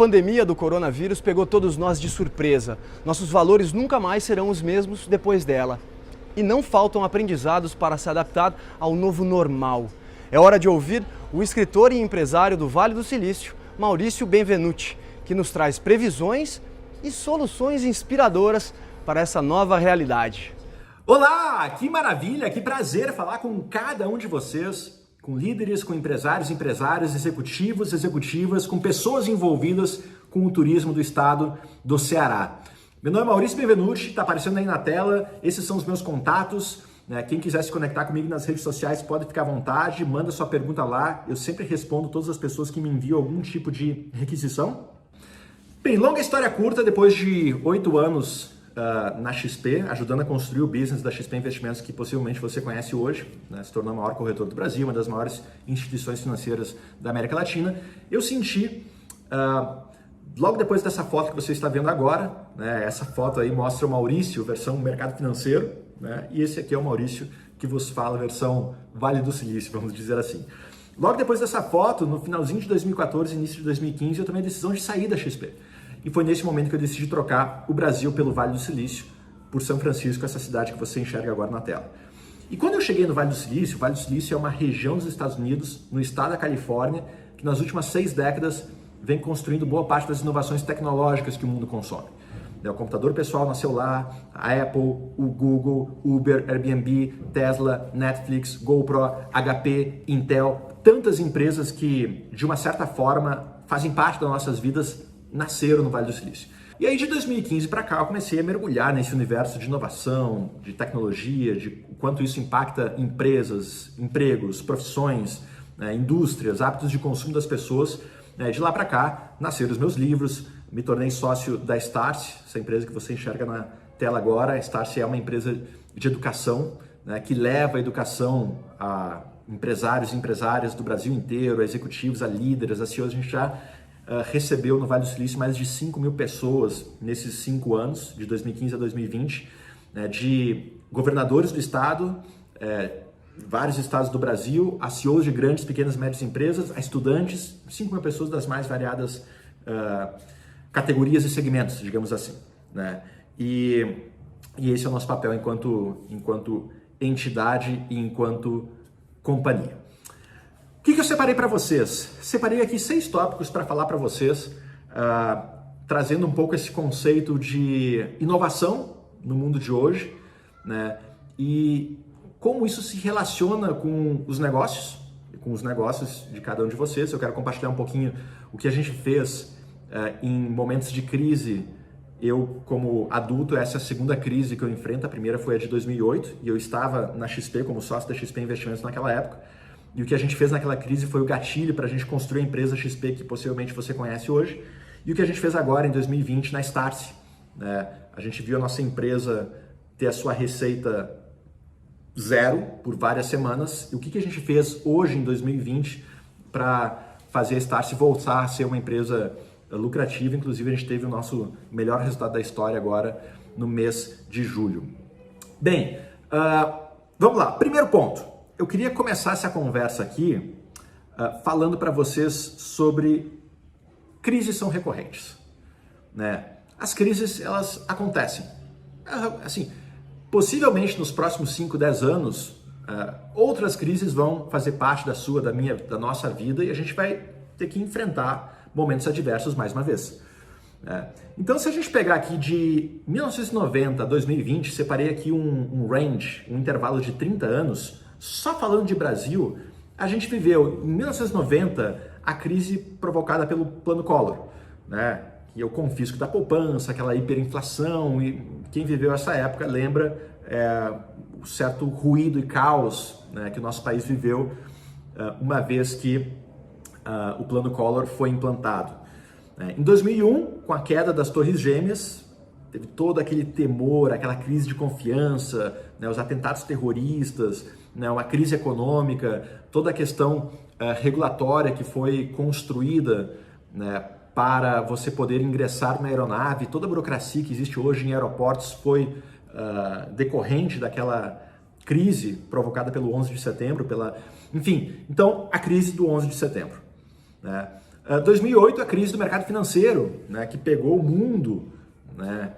pandemia do coronavírus pegou todos nós de surpresa. Nossos valores nunca mais serão os mesmos depois dela. E não faltam aprendizados para se adaptar ao novo normal. É hora de ouvir o escritor e empresário do Vale do Silício, Maurício Benvenuti, que nos traz previsões e soluções inspiradoras para essa nova realidade. Olá, que maravilha, que prazer falar com cada um de vocês, com líderes, com empresários, executivos, executivas, com pessoas envolvidas com o turismo do estado do Ceará. Meu nome é Maurício Benvenuti, está aparecendo aí na tela, esses são os meus contatos. Quem quiser se conectar comigo nas redes sociais pode ficar à vontade, manda sua pergunta lá, eu sempre respondo todas as pessoas que me enviam algum tipo de requisição. Bem, longa história curta, depois de 8 anos na XP, ajudando a construir o business da XP Investimentos, que possivelmente você conhece hoje, se tornou o maior corretor do Brasil, uma das maiores instituições financeiras da América Latina, eu senti, logo depois dessa foto que você está vendo agora, essa foto aí mostra o Maurício, versão mercado financeiro, e esse aqui é o Maurício que vos fala, versão Vale do Silício, vamos dizer assim. Logo depois dessa foto, no finalzinho de 2014, início de 2015, eu tomei a decisão de sair da XP. E foi nesse momento que eu decidi trocar o Brasil pelo Vale do Silício, por São Francisco, essa cidade que você enxerga agora na tela. E quando eu cheguei no Vale do Silício, o Vale do Silício é uma região dos Estados Unidos, no estado da Califórnia, que nas últimas 6 décadas vem construindo boa parte das inovações tecnológicas que o mundo consome. O computador pessoal nasceu lá, a Apple, o Google, Uber, Airbnb, Tesla, Netflix, GoPro, HP, Intel, tantas empresas que, de uma certa forma, fazem parte das nossas vidas, nasceram no Vale do Silício. E aí de 2015 para cá eu comecei a mergulhar nesse universo de inovação, de tecnologia, de quanto isso impacta empresas, empregos, profissões, indústrias, hábitos de consumo das pessoas. De lá para cá nasceram os meus livros, me tornei sócio da Starce, essa empresa que você enxerga na tela agora. A Starce é uma empresa de educação, que leva a educação a empresários e empresárias do Brasil inteiro, a executivos, a líderes, a CEOs. A gente já recebeu no Vale do Silício mais de 5 mil pessoas nesses 5 anos, de 2015 a 2020, de governadores do estado, vários estados do Brasil, a CEOs de grandes, pequenas e médias empresas, a estudantes, 5 mil pessoas das mais variadas categorias e segmentos, digamos assim. E esse é o nosso papel enquanto entidade e enquanto companhia. O que eu separei para vocês? Separei aqui 6 tópicos para falar para vocês, trazendo um pouco esse conceito de inovação no mundo de hoje, e como isso se relaciona com os negócios, com os negócios de cada um de vocês. Eu quero compartilhar um pouquinho o que a gente fez em momentos de crise. Eu, como adulto, essa é a segunda crise que eu enfrento. A primeira foi a de 2008 e eu estava na XP como sócio da XP Investimentos naquela época. E o que a gente fez naquela crise foi o gatilho para a gente construir a empresa XP que possivelmente você conhece hoje. E o que a gente fez agora em 2020 na Starce. A gente viu a nossa empresa ter a sua receita zero por várias semanas. E o que a gente fez hoje em 2020 para fazer a Starce voltar a ser uma empresa lucrativa? Inclusive a gente teve o nosso melhor resultado da história agora no mês de julho. Bem, vamos lá. Primeiro ponto. Eu queria começar essa conversa aqui falando para vocês sobre crises são recorrentes. As crises, elas acontecem. Assim, possivelmente nos próximos 5, 10 anos, outras crises vão fazer parte da nossa vida e a gente vai ter que enfrentar momentos adversos mais uma vez. Então, se a gente pegar aqui de 1990 a 2020, separei aqui um range, um intervalo de 30 anos, só falando de Brasil, a gente viveu em 1990 a crise provocada pelo Plano Collor, e o confisco da poupança, aquela hiperinflação, e quem viveu essa época lembra o certo ruído e caos que o nosso país viveu uma vez que o Plano Collor foi implantado. Em 2001, com a queda das Torres Gêmeas, teve todo aquele temor, aquela crise de confiança, os atentados terroristas, uma crise econômica, toda a questão regulatória que foi construída para você poder ingressar na aeronave, toda a burocracia que existe hoje em aeroportos foi decorrente daquela crise provocada pelo 11 de setembro, enfim, então a crise do 11 de setembro. 2008, a crise do mercado financeiro, né, que pegou o mundo, né,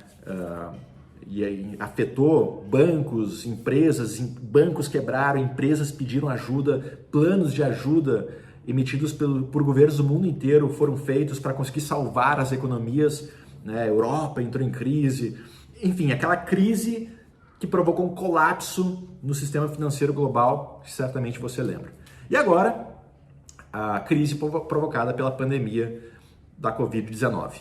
e aí afetou bancos, empresas, bancos quebraram, empresas pediram ajuda, planos de ajuda emitidos por governos do mundo inteiro foram feitos para conseguir salvar as economias, né, a Europa entrou em crise, enfim, aquela crise que provocou um colapso no sistema financeiro global, que certamente você lembra. E agora, a crise provocada pela pandemia da Covid-19,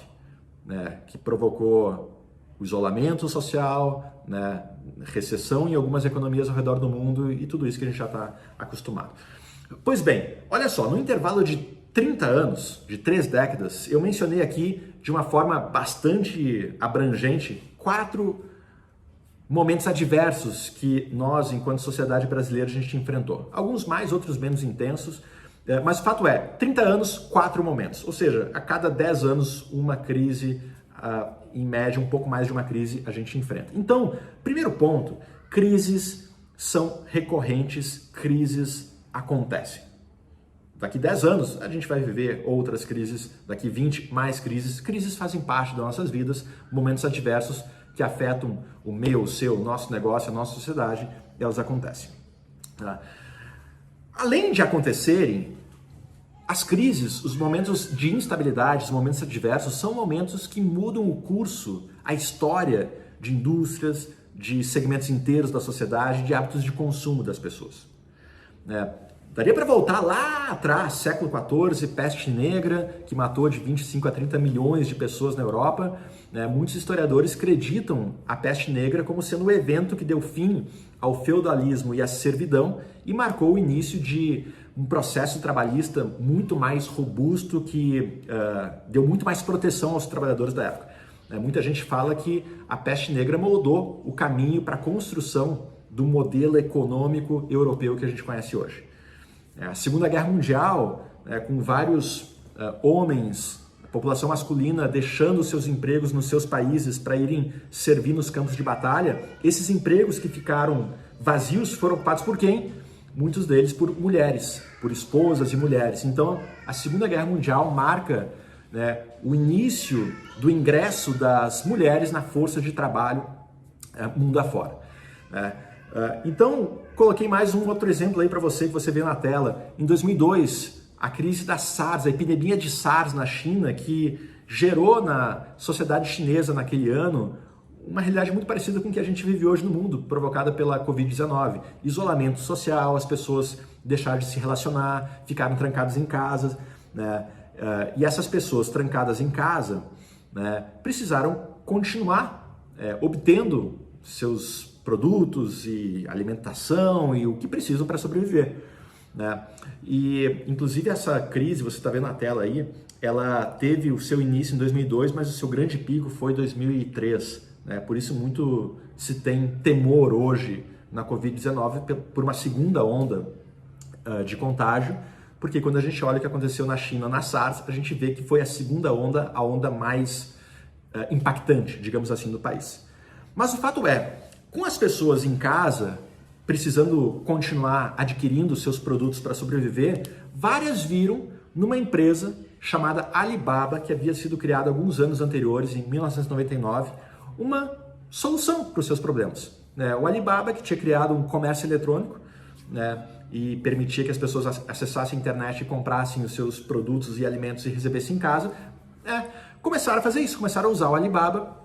né, que provocou o isolamento social, né, recessão em algumas economias ao redor do mundo e tudo isso que a gente já está acostumado. Pois bem, olha só, no intervalo de 30 anos, de 3 décadas, eu mencionei aqui de uma forma bastante abrangente 4 momentos adversos que nós, enquanto sociedade brasileira, a gente enfrentou. Alguns mais, outros menos intensos, mas o fato é, 30 anos, 4 momentos. Ou seja, a cada 10 anos, uma crise, em média, um pouco mais de uma crise a gente enfrenta. Então, primeiro ponto, crises são recorrentes, crises acontecem. Daqui 10 anos, a gente vai viver outras crises, daqui 20, mais crises. Crises fazem parte das nossas vidas, momentos adversos que afetam o meu, o seu, o nosso negócio, a nossa sociedade, elas acontecem. Tá? Além de acontecerem, as crises, os momentos de instabilidade, os momentos adversos, são momentos que mudam o curso, a história de indústrias, de segmentos inteiros da sociedade, de hábitos de consumo das pessoas. Daria para voltar lá atrás, século XIV, peste negra, que matou de 25 a 30 milhões de pessoas na Europa. Muitos historiadores acreditam a peste negra como sendo o evento que deu fim ao feudalismo e à servidão e marcou o início de um processo trabalhista muito mais robusto que deu muito mais proteção aos trabalhadores da época. Muita gente fala que a peste negra moldou o caminho para a construção do modelo econômico europeu que a gente conhece hoje. A Segunda Guerra Mundial, com vários homens, a população masculina deixando seus empregos nos seus países para irem servir nos campos de batalha, esses empregos que ficaram vazios foram ocupados por quem? Muitos deles por mulheres, por esposas e mulheres. Então, a Segunda Guerra Mundial marca, né, o início do ingresso das mulheres na força de trabalho mundo afora. Então, coloquei mais um outro exemplo aí para você, que você vê na tela. Em 2002, a crise da SARS, a epidemia de SARS na China, que gerou na sociedade chinesa naquele ano uma realidade muito parecida com o que a gente vive hoje no mundo, provocada pela Covid-19. Isolamento social, as pessoas deixaram de se relacionar, ficaram trancadas em casa, né? E essas pessoas trancadas em casa, né, precisaram continuar obtendo seus produtos e alimentação e o que precisam para sobreviver, né? E inclusive essa crise, você está vendo na tela aí, ela teve o seu início em 2002, mas o seu grande pico foi em 2003, né? Por isso muito se tem temor hoje na Covid-19 por uma segunda onda de contágio, porque quando a gente olha o que aconteceu na China, na SARS, a gente vê que foi a segunda onda, a onda mais impactante, digamos assim, do país. Mas o fato é, com as pessoas em casa, precisando continuar adquirindo seus produtos para sobreviver, várias viram numa empresa chamada Alibaba, que havia sido criada alguns anos anteriores, em 1999, uma solução para os seus problemas. O Alibaba, que tinha criado um comércio eletrônico, né, e permitia que as pessoas acessassem a internet e comprassem os seus produtos e alimentos e recebessem em casa, começaram a fazer isso, começaram a usar o Alibaba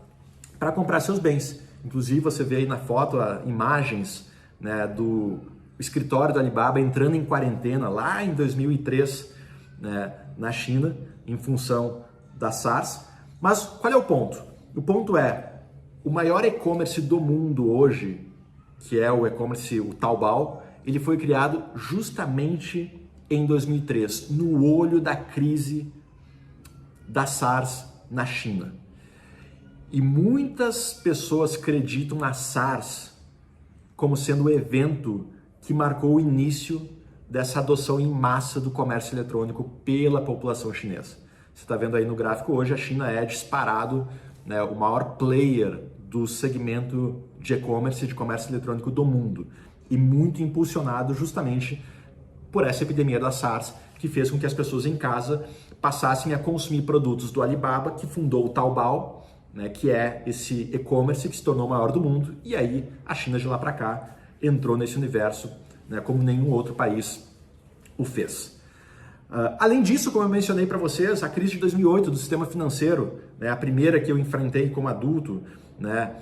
para comprar seus bens. Inclusive, você vê aí na foto imagens, né, do escritório da Alibaba entrando em quarentena lá em 2003, né, na China, em função da SARS. Mas qual é o ponto? O ponto é, o maior e-commerce do mundo hoje, que é o e-commerce, o Taobao, ele foi criado justamente em 2003, no olho da crise da SARS na China. E muitas pessoas acreditam na SARS como sendo o evento que marcou o início dessa adoção em massa do comércio eletrônico pela população chinesa. Você está vendo aí no gráfico hoje, a China é disparado, né, o maior player do segmento de e-commerce, de comércio eletrônico do mundo. E muito impulsionado justamente por essa epidemia da SARS, que fez com que as pessoas em casa passassem a consumir produtos do Alibaba, que fundou o Taobao, né, que é esse e-commerce que se tornou o maior do mundo, e aí a China de lá para cá entrou nesse universo, né, como nenhum outro país o fez. Além disso, como eu mencionei para vocês, a crise de 2008 do sistema financeiro, né, a primeira que eu enfrentei como adulto, né,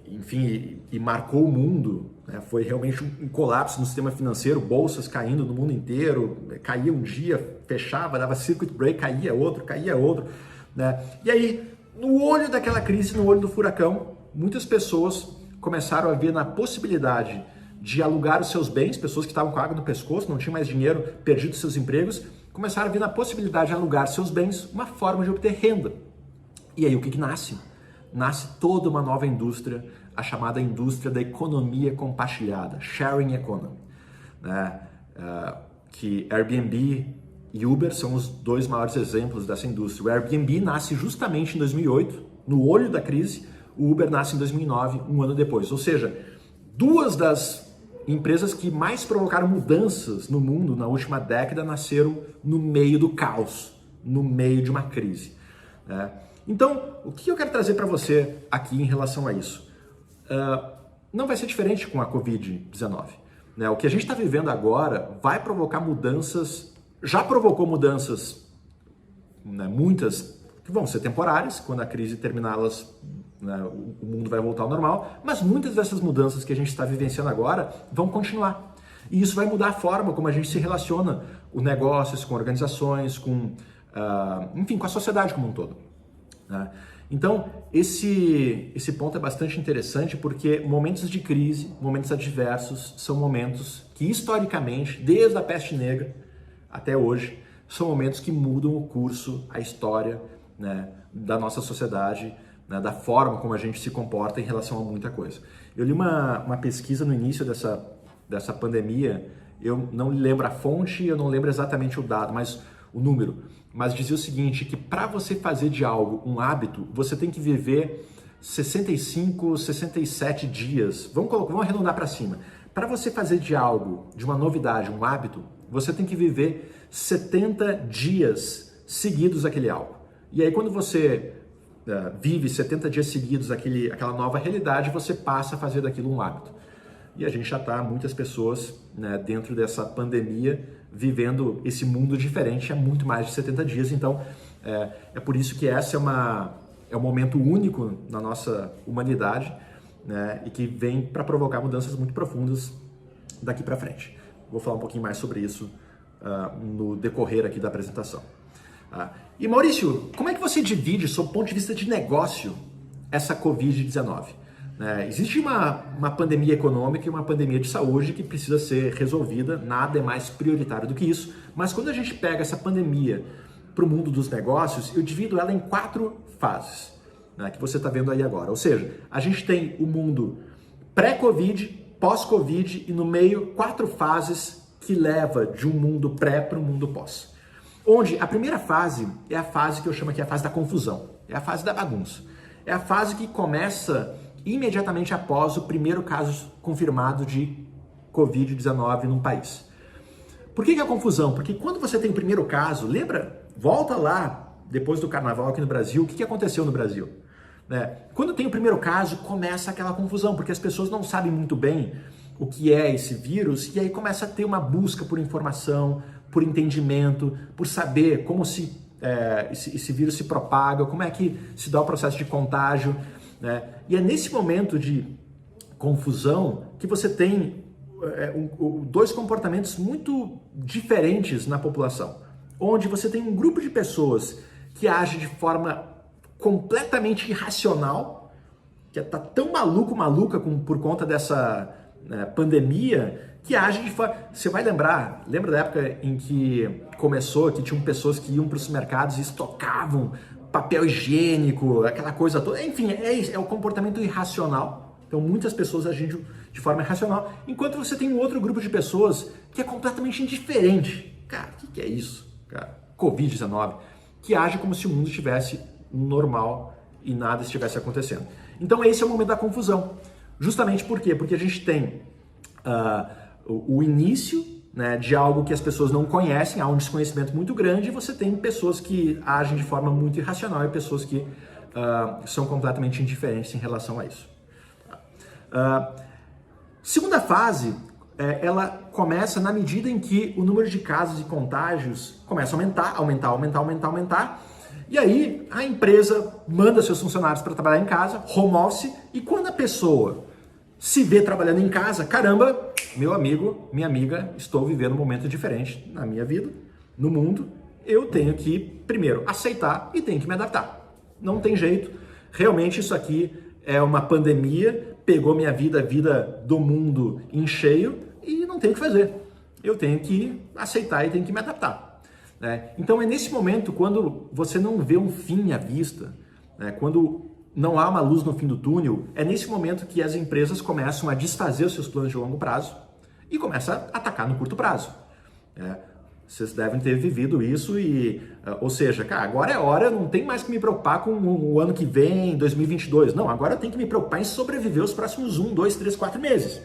enfim, e marcou o mundo, né, foi realmente um colapso no sistema financeiro, bolsas caindo no mundo inteiro, caía um dia, fechava, dava circuit break, caía outro, né? E aí, no olho daquela crise, no olho do furacão, muitas pessoas começaram a ver na possibilidade de alugar os seus bens, pessoas que estavam com a água no pescoço, não tinham mais dinheiro, perdido seus empregos, começaram a ver na possibilidade de alugar seus bens uma forma de obter renda. E aí o que nasce? Nasce toda uma nova indústria, a chamada indústria da economia compartilhada, sharing economy, né? Que Airbnb e Uber são os dois maiores exemplos dessa indústria. O Airbnb nasce justamente em 2008, no olho da crise, o Uber nasce em 2009, um ano depois. Ou seja, duas das empresas que mais provocaram mudanças no mundo na última década nasceram no meio do caos, no meio de uma crise, né? Então, o que eu quero trazer para você aqui em relação a isso? Não vai ser diferente com a Covid-19, né? O que a gente está vivendo agora vai provocar mudanças, já provocou mudanças, né, muitas que vão ser temporárias, quando a crise terminar, né, o mundo vai voltar ao normal, mas muitas dessas mudanças que a gente está vivenciando agora vão continuar. E isso vai mudar a forma como a gente se relaciona com negócios, com organizações, enfim, com a sociedade como um todo, né? Então, esse ponto é bastante interessante porque momentos de crise, momentos adversos, são momentos que historicamente, desde a peste negra até hoje, são momentos que mudam o curso, a história, né, da nossa sociedade, né, da forma como a gente se comporta em relação a muita coisa. Eu li uma pesquisa no início dessa pandemia, eu não lembro a fonte, eu não lembro exatamente o dado, mas o número, mas dizia o seguinte, que para você fazer de algo um hábito, você tem que viver 65, 67 dias, vamos arredondar para cima. Para você fazer de algo, de uma novidade, um hábito, você tem que viver 70 dias seguidos aquele algo. E aí quando você vive 70 dias seguidos aquela nova realidade, você passa a fazer daquilo um hábito. E a gente já está, muitas pessoas, né, dentro dessa pandemia, vivendo esse mundo diferente há muito mais de 70 dias. Então, é por isso que essa é um momento único na nossa humanidade, né, e que vem para provocar mudanças muito profundas daqui para frente. Vou falar um pouquinho mais sobre isso no decorrer aqui da apresentação. E Maurício, como é que você divide, sob o ponto de vista de negócio, essa Covid-19? Existe uma pandemia econômica e uma pandemia de saúde que precisa ser resolvida, nada é mais prioritário do que isso, mas quando a gente pega essa pandemia para o mundo dos negócios, eu divido ela em 4 fases, né, que você está vendo aí agora. Ou seja, a gente tem o mundo pré-Covid, pós-Covid e no meio 4 fases que leva de um mundo pré para um mundo pós. Onde a primeira fase é a fase que eu chamo aqui a fase da confusão, é a fase da bagunça. É a fase que começa imediatamente após o primeiro caso confirmado de Covid-19 num país. Por que é confusão? Porque quando você tem o primeiro caso, lembra? Volta lá, depois do carnaval aqui no Brasil, o que aconteceu no Brasil? Quando tem o primeiro caso, começa aquela confusão, porque as pessoas não sabem muito bem o que é esse vírus, e aí começa a ter uma busca por informação, por entendimento, por saber como esse vírus se propaga, como é que se dá o processo de contágio, né? E é nesse momento de confusão que você tem dois comportamentos muito diferentes na população, onde você tem um grupo de pessoas que age de forma completamente irracional, que está tão maluca por conta dessa pandemia, que age de forma... Você vai lembra da época em que começou, que tinham pessoas que iam para os mercados e estocavam papel higiênico, aquela coisa toda. Enfim, é o comportamento irracional. Então, muitas pessoas agindo de forma irracional, enquanto você tem um outro grupo de pessoas que é completamente indiferente. Cara, o que é isso? Cara, Covid-19, que age como se o mundo estivesse normal e nada estivesse acontecendo. Então, esse é o momento da confusão. Justamente por quê? Porque a gente tem o início, né, de algo que as pessoas não conhecem, há um desconhecimento muito grande, e você tem pessoas que agem de forma muito irracional e pessoas que são completamente indiferentes em relação a isso. Segunda fase, ela começa na medida em que o número de casos e contágios começa a aumentar, e aí a empresa manda seus funcionários para trabalhar em casa, home office, e quando a pessoa se vê trabalhando em casa, caramba, meu amigo, minha amiga, estou vivendo um momento diferente na minha vida, no mundo, eu tenho que, primeiro, aceitar e tenho que me adaptar. Não tem jeito, realmente isso aqui é uma pandemia, pegou minha vida, a vida do mundo em cheio e não tenho o que fazer. Eu tenho que aceitar e tenho que me adaptar. Né? Então é nesse momento, quando você não vê um fim à vista, né? Quando não há uma luz no fim do túnel, é nesse momento que as empresas começam a desfazer os seus planos de longo prazo e começam a atacar no curto prazo. Vocês devem ter vivido isso ou seja, cara, agora é hora, não tem mais que me preocupar com o ano que vem, 2022. Não, agora eu tenho que me preocupar em sobreviver os próximos 1, 2, 3, 4 meses.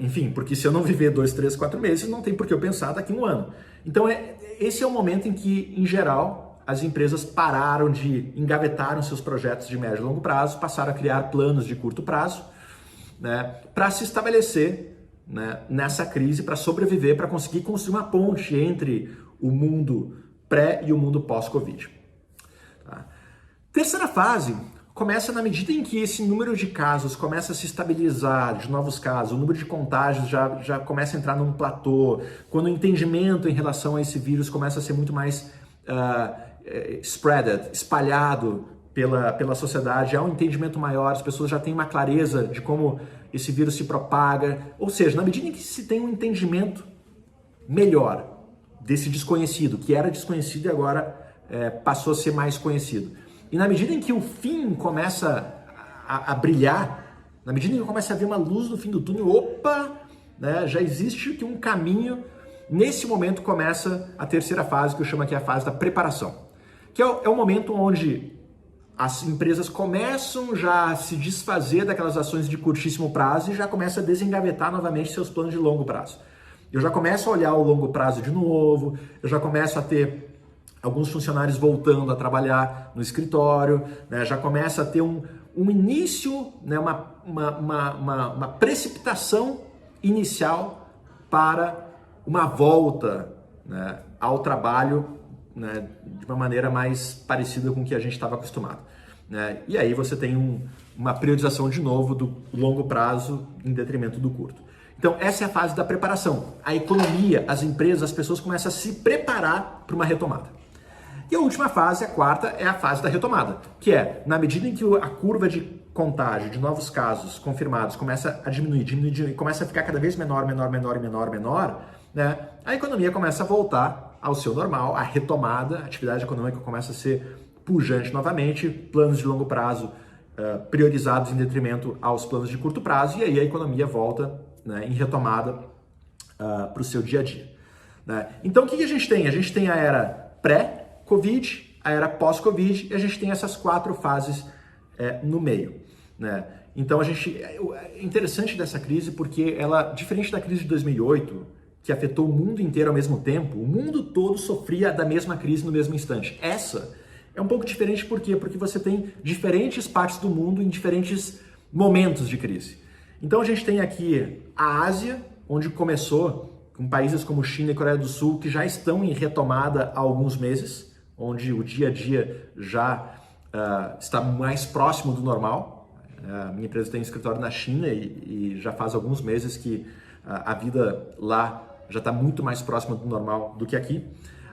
Enfim, porque se eu não viver 2, 3, 4 meses, não tem por que eu pensar daqui a um ano. Então, esse é o momento em que, em geral, as empresas pararam de engavetar os seus projetos de médio e longo prazo, passaram a criar planos de curto prazo, né, para se estabelecer, né, nessa crise, para sobreviver, para conseguir construir uma ponte entre o mundo pré e o mundo pós-Covid. Tá? Terceira fase começa na medida em que esse número de casos começa a se estabilizar, de novos casos, o número de contágios já começa a entrar num platô, quando o entendimento em relação a esse vírus começa a ser muito mais espalhado pela sociedade, há um entendimento maior, as pessoas já têm uma clareza de como esse vírus se propaga, ou seja, na medida em que se tem um entendimento melhor desse desconhecido, que era desconhecido e agora passou a ser mais conhecido. E na medida em que o fim começa a brilhar, na medida em que começa a ver uma luz no fim do túnel, opa, né, já existe aqui um caminho. Nesse momento começa a terceira fase, que eu chamo aqui a fase da preparação, que é o momento onde as empresas começam já a se desfazer daquelas ações de curtíssimo prazo e já começa a desengavetar novamente seus planos de longo prazo. Eu já começo a olhar o longo prazo de novo, eu já começo a ter alguns funcionários voltando a trabalhar no escritório, né? Já começa a ter um início, né? uma precipitação inicial para uma volta, né, ao trabalho, né, de uma maneira mais parecida com o que a gente estava acostumado. Né? E aí você tem uma priorização de novo do longo prazo em detrimento do curto. Então essa é a fase da preparação. A economia, as empresas, as pessoas começam a se preparar para uma retomada. E a última fase, a quarta, é a fase da retomada, que é, na medida em que a curva de contágio, de novos casos confirmados, começa a diminuir, começa a ficar cada vez menor, né, a economia começa a voltar ao seu normal, a retomada, a atividade econômica começa a ser pujante novamente, planos de longo prazo priorizados em detrimento aos planos de curto prazo, e aí a economia volta, né, em retomada para o seu dia a dia. Né? Então o que a gente tem? A gente tem a era pré-Covid, a era pós-Covid, e a gente tem essas 4 fases no meio. Né? Então é interessante dessa crise porque ela, diferente da crise de 2008, que afetou o mundo inteiro ao mesmo tempo, o mundo todo sofria da mesma crise no mesmo instante. Essa é um pouco diferente, por quê? Porque você tem diferentes partes do mundo em diferentes momentos de crise. Então a gente tem aqui a Ásia, onde começou com países como China e Coreia do Sul, que já estão em retomada há alguns meses, onde o dia a dia já está mais próximo do normal. A minha empresa tem um escritório na China e já faz alguns meses que a vida lá já está muito mais próxima do normal do que aqui.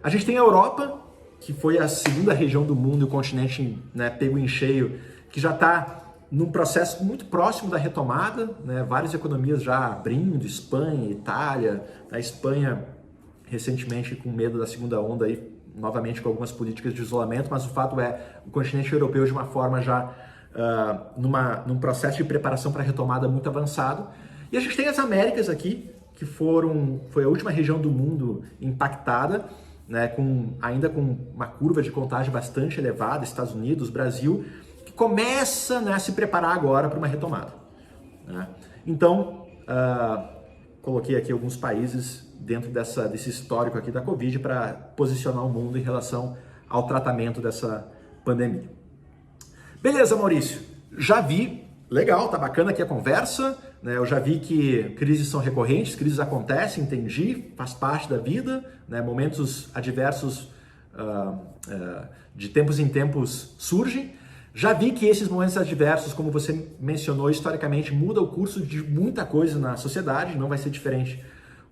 A gente tem a Europa, que foi a segunda região do mundo e o continente, né, pego em cheio, que já está num processo muito próximo da retomada, né, várias economias já abrindo, Espanha, Itália, a Espanha recentemente com medo da segunda onda, aí, novamente com algumas políticas de isolamento, mas o fato é o continente europeu de uma forma já num processo de preparação para a retomada muito avançado. E a gente tem as Américas aqui, que foi a última região do mundo impactada, né, ainda com uma curva de contágio bastante elevada, Estados Unidos, Brasil, que começa, né, a se preparar agora para uma retomada. Né? Então, coloquei aqui alguns países dentro desse histórico aqui da Covid para posicionar o mundo em relação ao tratamento dessa pandemia. Beleza, Maurício, já vi, legal, tá bacana aqui a conversa, né? Eu já vi que crises são recorrentes, crises acontecem, entendi, faz parte da vida, né? Momentos adversos de tempos em tempos surgem. Já vi que esses momentos adversos, como você mencionou, historicamente muda o curso de muita coisa na sociedade, não vai ser diferente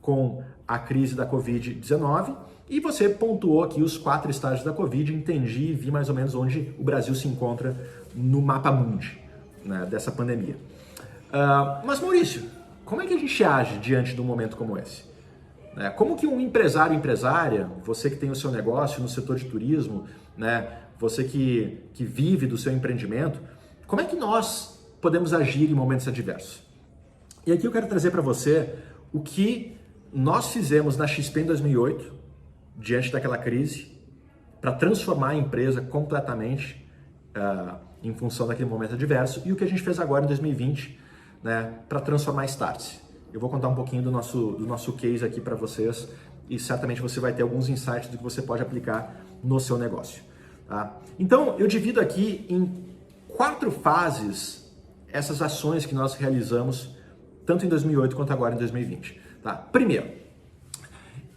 com a crise da Covid-19. E você pontuou aqui os 4 estágios da Covid, entendi e vi mais ou menos onde o Brasil se encontra no mapa mundi, né, dessa pandemia. Mas Maurício, como é que a gente age diante de um momento como esse? Como que um empresário, empresária, você que tem o seu negócio no setor de turismo, né, você que vive do seu empreendimento, como é que nós podemos agir em momentos adversos? E aqui eu quero trazer para você o que nós fizemos na XP em 2008, diante daquela crise, para transformar a empresa completamente em função daquele momento adverso, e o que a gente fez agora em 2020, né, para transformar a Startse. Eu vou contar um pouquinho do nosso case aqui para vocês e certamente você vai ter alguns insights do que você pode aplicar no seu negócio. Tá? Então, eu divido aqui em 4 fases essas ações que nós realizamos tanto em 2008 quanto agora em 2020. Tá? Primeiro,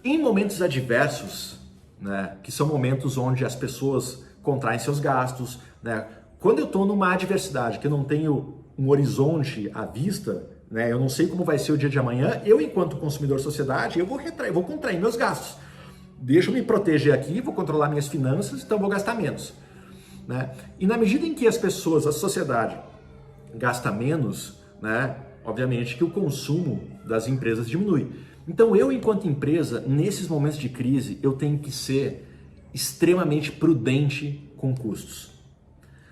em momentos adversos, né, que são momentos onde as pessoas contraem seus gastos, né, quando eu estou numa adversidade que eu não tenho um horizonte à vista, né, eu não sei como vai ser o dia de amanhã, eu, enquanto consumidor sociedade, eu vou contrair meus gastos. Deixa eu me proteger aqui, vou controlar minhas finanças, então vou gastar menos. Né? E na medida em que as pessoas, a sociedade, gasta menos, né, obviamente que o consumo das empresas diminui. Então eu, enquanto empresa, nesses momentos de crise, eu tenho que ser extremamente prudente com custos.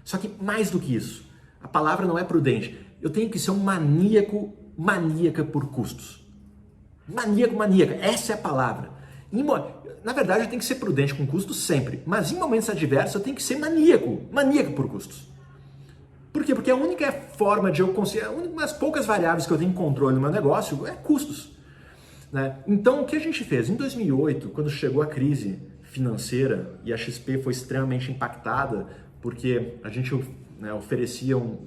Só que mais do que isso, a palavra não é prudente, eu tenho que ser um maníaca por custos. Maníaca, essa é a palavra. Na verdade, eu tenho que ser prudente com custos sempre, mas em momentos adversos eu tenho que ser maníaco por custos. Por quê? Porque a única forma de eu conseguir, uma das poucas variáveis que eu tenho controle no meu negócio é custos. Né? Então, o que a gente fez? Em 2008, quando chegou a crise financeira e a XP foi extremamente impactada, porque a gente, né, oferecia um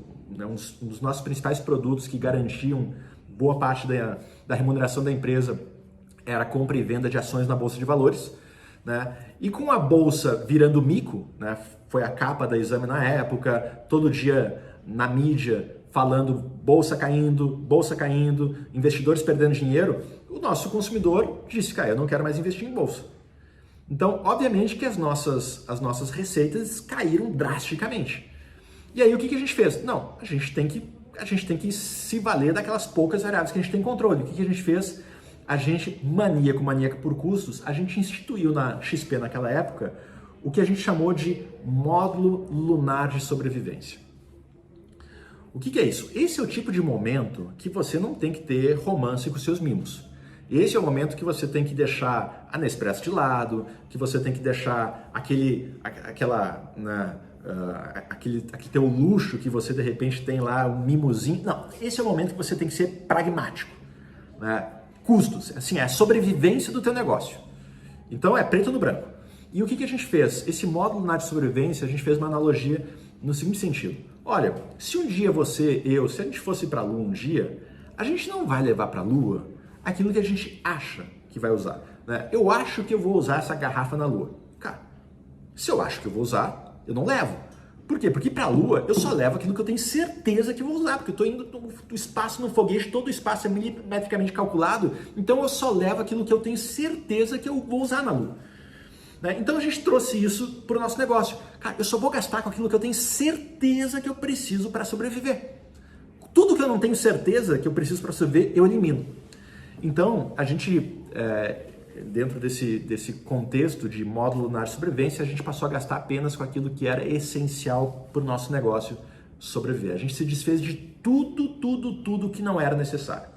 dos nossos principais produtos que garantiam boa parte da remuneração da empresa, era a compra e venda de ações na Bolsa de Valores. Né? E com a Bolsa virando mico, né, foi a capa da Exame na época, todo dia na mídia falando bolsa caindo, investidores perdendo dinheiro, o nosso consumidor disse, cara, eu não quero mais investir em bolsa. Então, obviamente que as nossas receitas caíram drasticamente. E aí, o que a gente fez? Não, a gente tem que se valer daquelas poucas variáveis que a gente tem controle. O que a gente fez? A gente, maníaco por custos, a gente instituiu na XP naquela época o que a gente chamou de módulo lunar de sobrevivência. O que é isso? Esse é o tipo de momento que você não tem que ter romance com seus mimos. Esse é o momento que você tem que deixar a Nespresso de lado, que você tem que deixar aquele teu luxo que você de repente tem lá, um mimozinho. Não, esse é o momento que você tem que ser pragmático. Né? Custos, assim, é a sobrevivência do teu negócio. Então é preto no branco. E o que a gente fez? Esse módulo lunar de sobrevivência, a gente fez uma analogia no seguinte sentido. Olha, se um dia se a gente fosse para a Lua um dia, a gente não vai levar para a Lua aquilo que a gente acha que vai usar. Né? Eu acho que eu vou usar essa garrafa na Lua. Cara, se eu acho que eu vou usar, eu não levo. Por quê? Porque para a Lua eu só levo aquilo que eu tenho certeza que eu vou usar, porque eu estou indo do espaço no foguete, todo o espaço é milimetricamente calculado, então eu só levo aquilo que eu tenho certeza que eu vou usar na Lua. Né? Então a gente trouxe isso para o nosso negócio. Cara, eu só vou gastar com aquilo que eu tenho certeza que eu preciso para sobreviver. Tudo que eu não tenho certeza que eu preciso para sobreviver, eu elimino. Então, a gente, dentro desse contexto de módulo lunar de sobrevivência, a gente passou a gastar apenas com aquilo que era essencial para o nosso negócio sobreviver. A gente se desfez de tudo que não era necessário.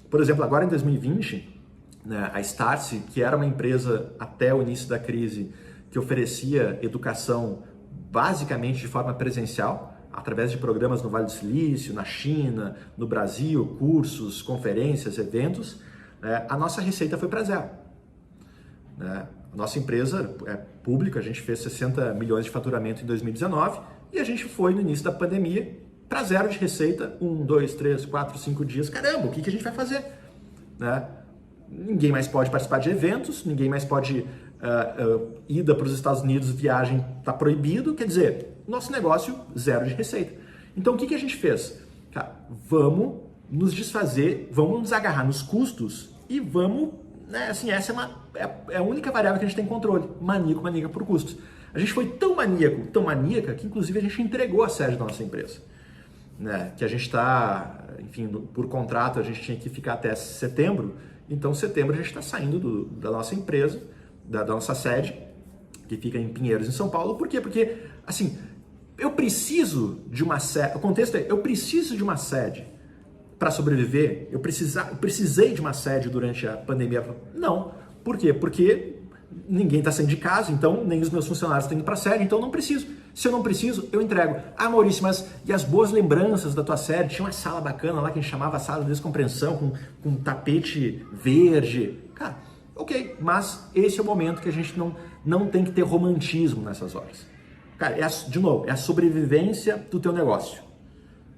Por exemplo, agora em 2020, né, a Startse, que era uma empresa até o início da crise, que oferecia educação basicamente de forma presencial, através de programas no Vale do Silício, na China, no Brasil, cursos, conferências, eventos, né, a nossa receita foi para zero. Né? A nossa empresa é pública, a gente fez 60 milhões de faturamento em 2019 e a gente foi no início da pandemia para zero de receita, 1, 2, 3, 4, 5 dias. Caramba, o que a gente vai fazer? Né? Ninguém mais pode participar de eventos, ninguém mais pode ida para os Estados Unidos, viagem está proibido, quer dizer, nosso negócio zero de receita. Então o que a gente fez? Cara, vamos nos desfazer, vamos nos agarrar nos custos e vamos, né, assim, essa é a única variável que a gente tem controle, maníaca por custos. A gente foi tão maníaca, que inclusive a gente entregou a sede da nossa empresa. Né, que a gente está, enfim, por contrato a gente tinha que ficar até setembro, então setembro a gente está saindo da nossa empresa, da nossa sede, que fica em Pinheiros, em São Paulo. Por quê? Porque, assim, eu preciso de uma sede, o contexto é, eu preciso de uma sede para sobreviver, eu precisei de uma sede durante a pandemia. Não, por quê? Porque ninguém está saindo de casa, então nem os meus funcionários estão indo para a sede, então eu não preciso. Se eu não preciso, eu entrego. Ah, Maurício, mas e as boas lembranças da tua sede? Tinha uma sala bacana lá que a gente chamava Sala de Descompreensão, com um tapete verde. Cara, ok, mas esse é o momento que a gente não tem que ter romantismo nessas horas. Cara, de novo, é a sobrevivência do teu negócio.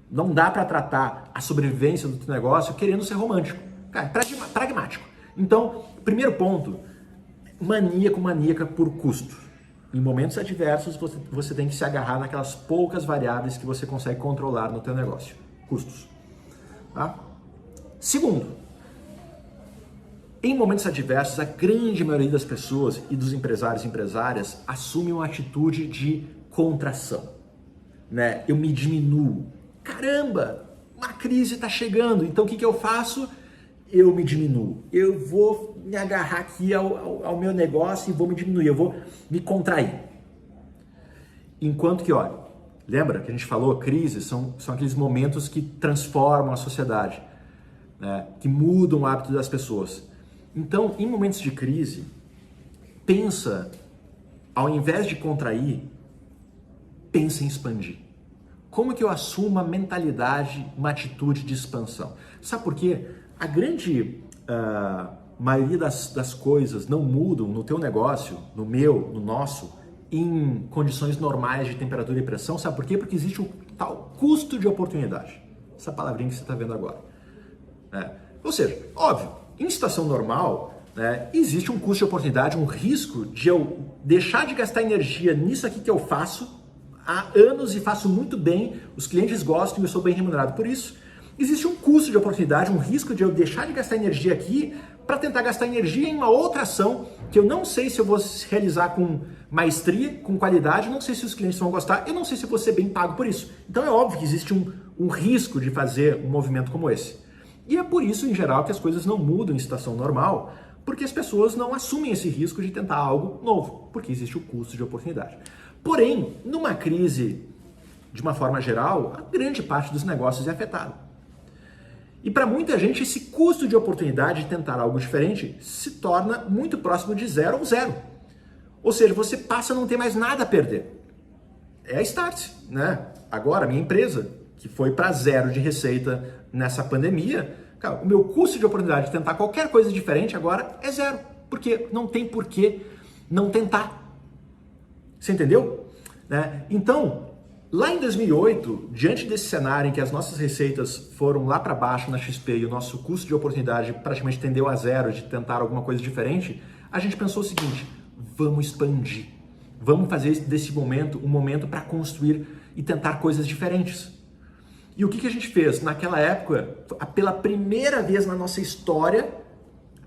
Não dá para tratar a sobrevivência do teu negócio querendo ser romântico. Cara, é pragmático. Então, primeiro ponto, maníaca por custo. Em momentos adversos, você tem que se agarrar naquelas poucas variáveis que você consegue controlar no teu negócio. Custos. Tá? Segundo, em momentos adversos, a grande maioria das pessoas e dos empresários e empresárias assume uma atitude de contração. Né? Eu me diminuo. Caramba, uma crise está chegando, então o que eu faço? Eu me diminuo. Eu vou me agarrar aqui ao meu negócio e vou me diminuir, eu vou me contrair. Enquanto que, olha, lembra que a gente falou, crises são aqueles momentos que transformam a sociedade, né? Que mudam o hábito das pessoas. Então, em momentos de crise, pensa, ao invés de contrair, pensa em expandir. Como que eu assumo uma mentalidade, uma atitude de expansão? Sabe por quê? A grande maioria das coisas não mudam no teu negócio, no meu, no nosso, em condições normais de temperatura e pressão. Sabe por quê? Porque existe o tal custo de oportunidade. Essa palavrinha que você está vendo agora. Ou seja, óbvio, em situação normal, né, existe um custo de oportunidade, um risco de eu deixar de gastar energia nisso aqui que eu faço há anos e faço muito bem, os clientes gostam e eu sou bem remunerado por isso. Existe um custo de oportunidade, um risco de eu deixar de gastar energia aqui para tentar gastar energia em uma outra ação que eu não sei se eu vou realizar com maestria, com qualidade, não sei se os clientes vão gostar, eu não sei se eu vou ser bem pago por isso. Então é óbvio que existe um risco de fazer um movimento como esse. E é por isso, em geral, que as coisas não mudam em situação normal, porque as pessoas não assumem esse risco de tentar algo novo, porque existe o custo de oportunidade. Porém, numa crise, de uma forma geral, a grande parte dos negócios é afetada. E para muita gente, esse custo de oportunidade de tentar algo diferente se torna muito próximo de zero ou zero. Ou seja, você passa a não ter mais nada a perder. É a Start, né? Agora, a minha empresa, que foi para zero de receita nessa pandemia, cara, o meu custo de oportunidade de tentar qualquer coisa diferente agora é zero. Porque não tem por que não tentar. Você entendeu? Né? Então, lá em 2008, diante desse cenário em que as nossas receitas foram lá para baixo na XP e o nosso custo de oportunidade praticamente tendeu a zero de tentar alguma coisa diferente, a gente pensou o seguinte, vamos expandir. Vamos fazer desse momento um momento para construir e tentar coisas diferentes. E o que a gente fez? Naquela época, pela primeira vez na nossa história,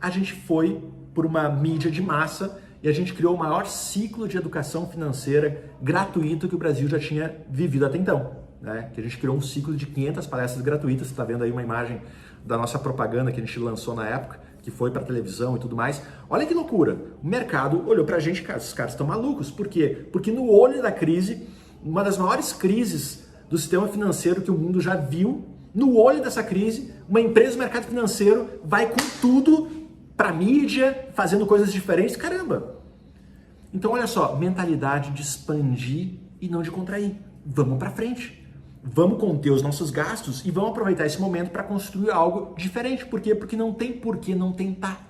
a gente foi por uma mídia de massa e a gente criou o maior ciclo de educação financeira gratuito que o Brasil já tinha vivido até então. Né? Que a gente criou um ciclo de 500 palestras gratuitas, você está vendo aí uma imagem da nossa propaganda que a gente lançou na época, que foi para televisão e tudo mais. Olha que loucura, o mercado olhou para a gente, cara, esses caras estão malucos. Por quê? Porque no olho da crise, uma das maiores crises do sistema financeiro que o mundo já viu, no olho dessa crise, uma empresa do mercado financeiro vai com tudo para mídia, fazendo coisas diferentes, caramba. Então olha só, mentalidade de expandir e não de contrair. Vamos para frente. vamos conter os nossos gastos e vamos aproveitar esse momento para construir algo diferente. Por quê? Porque não tem por que não tentar.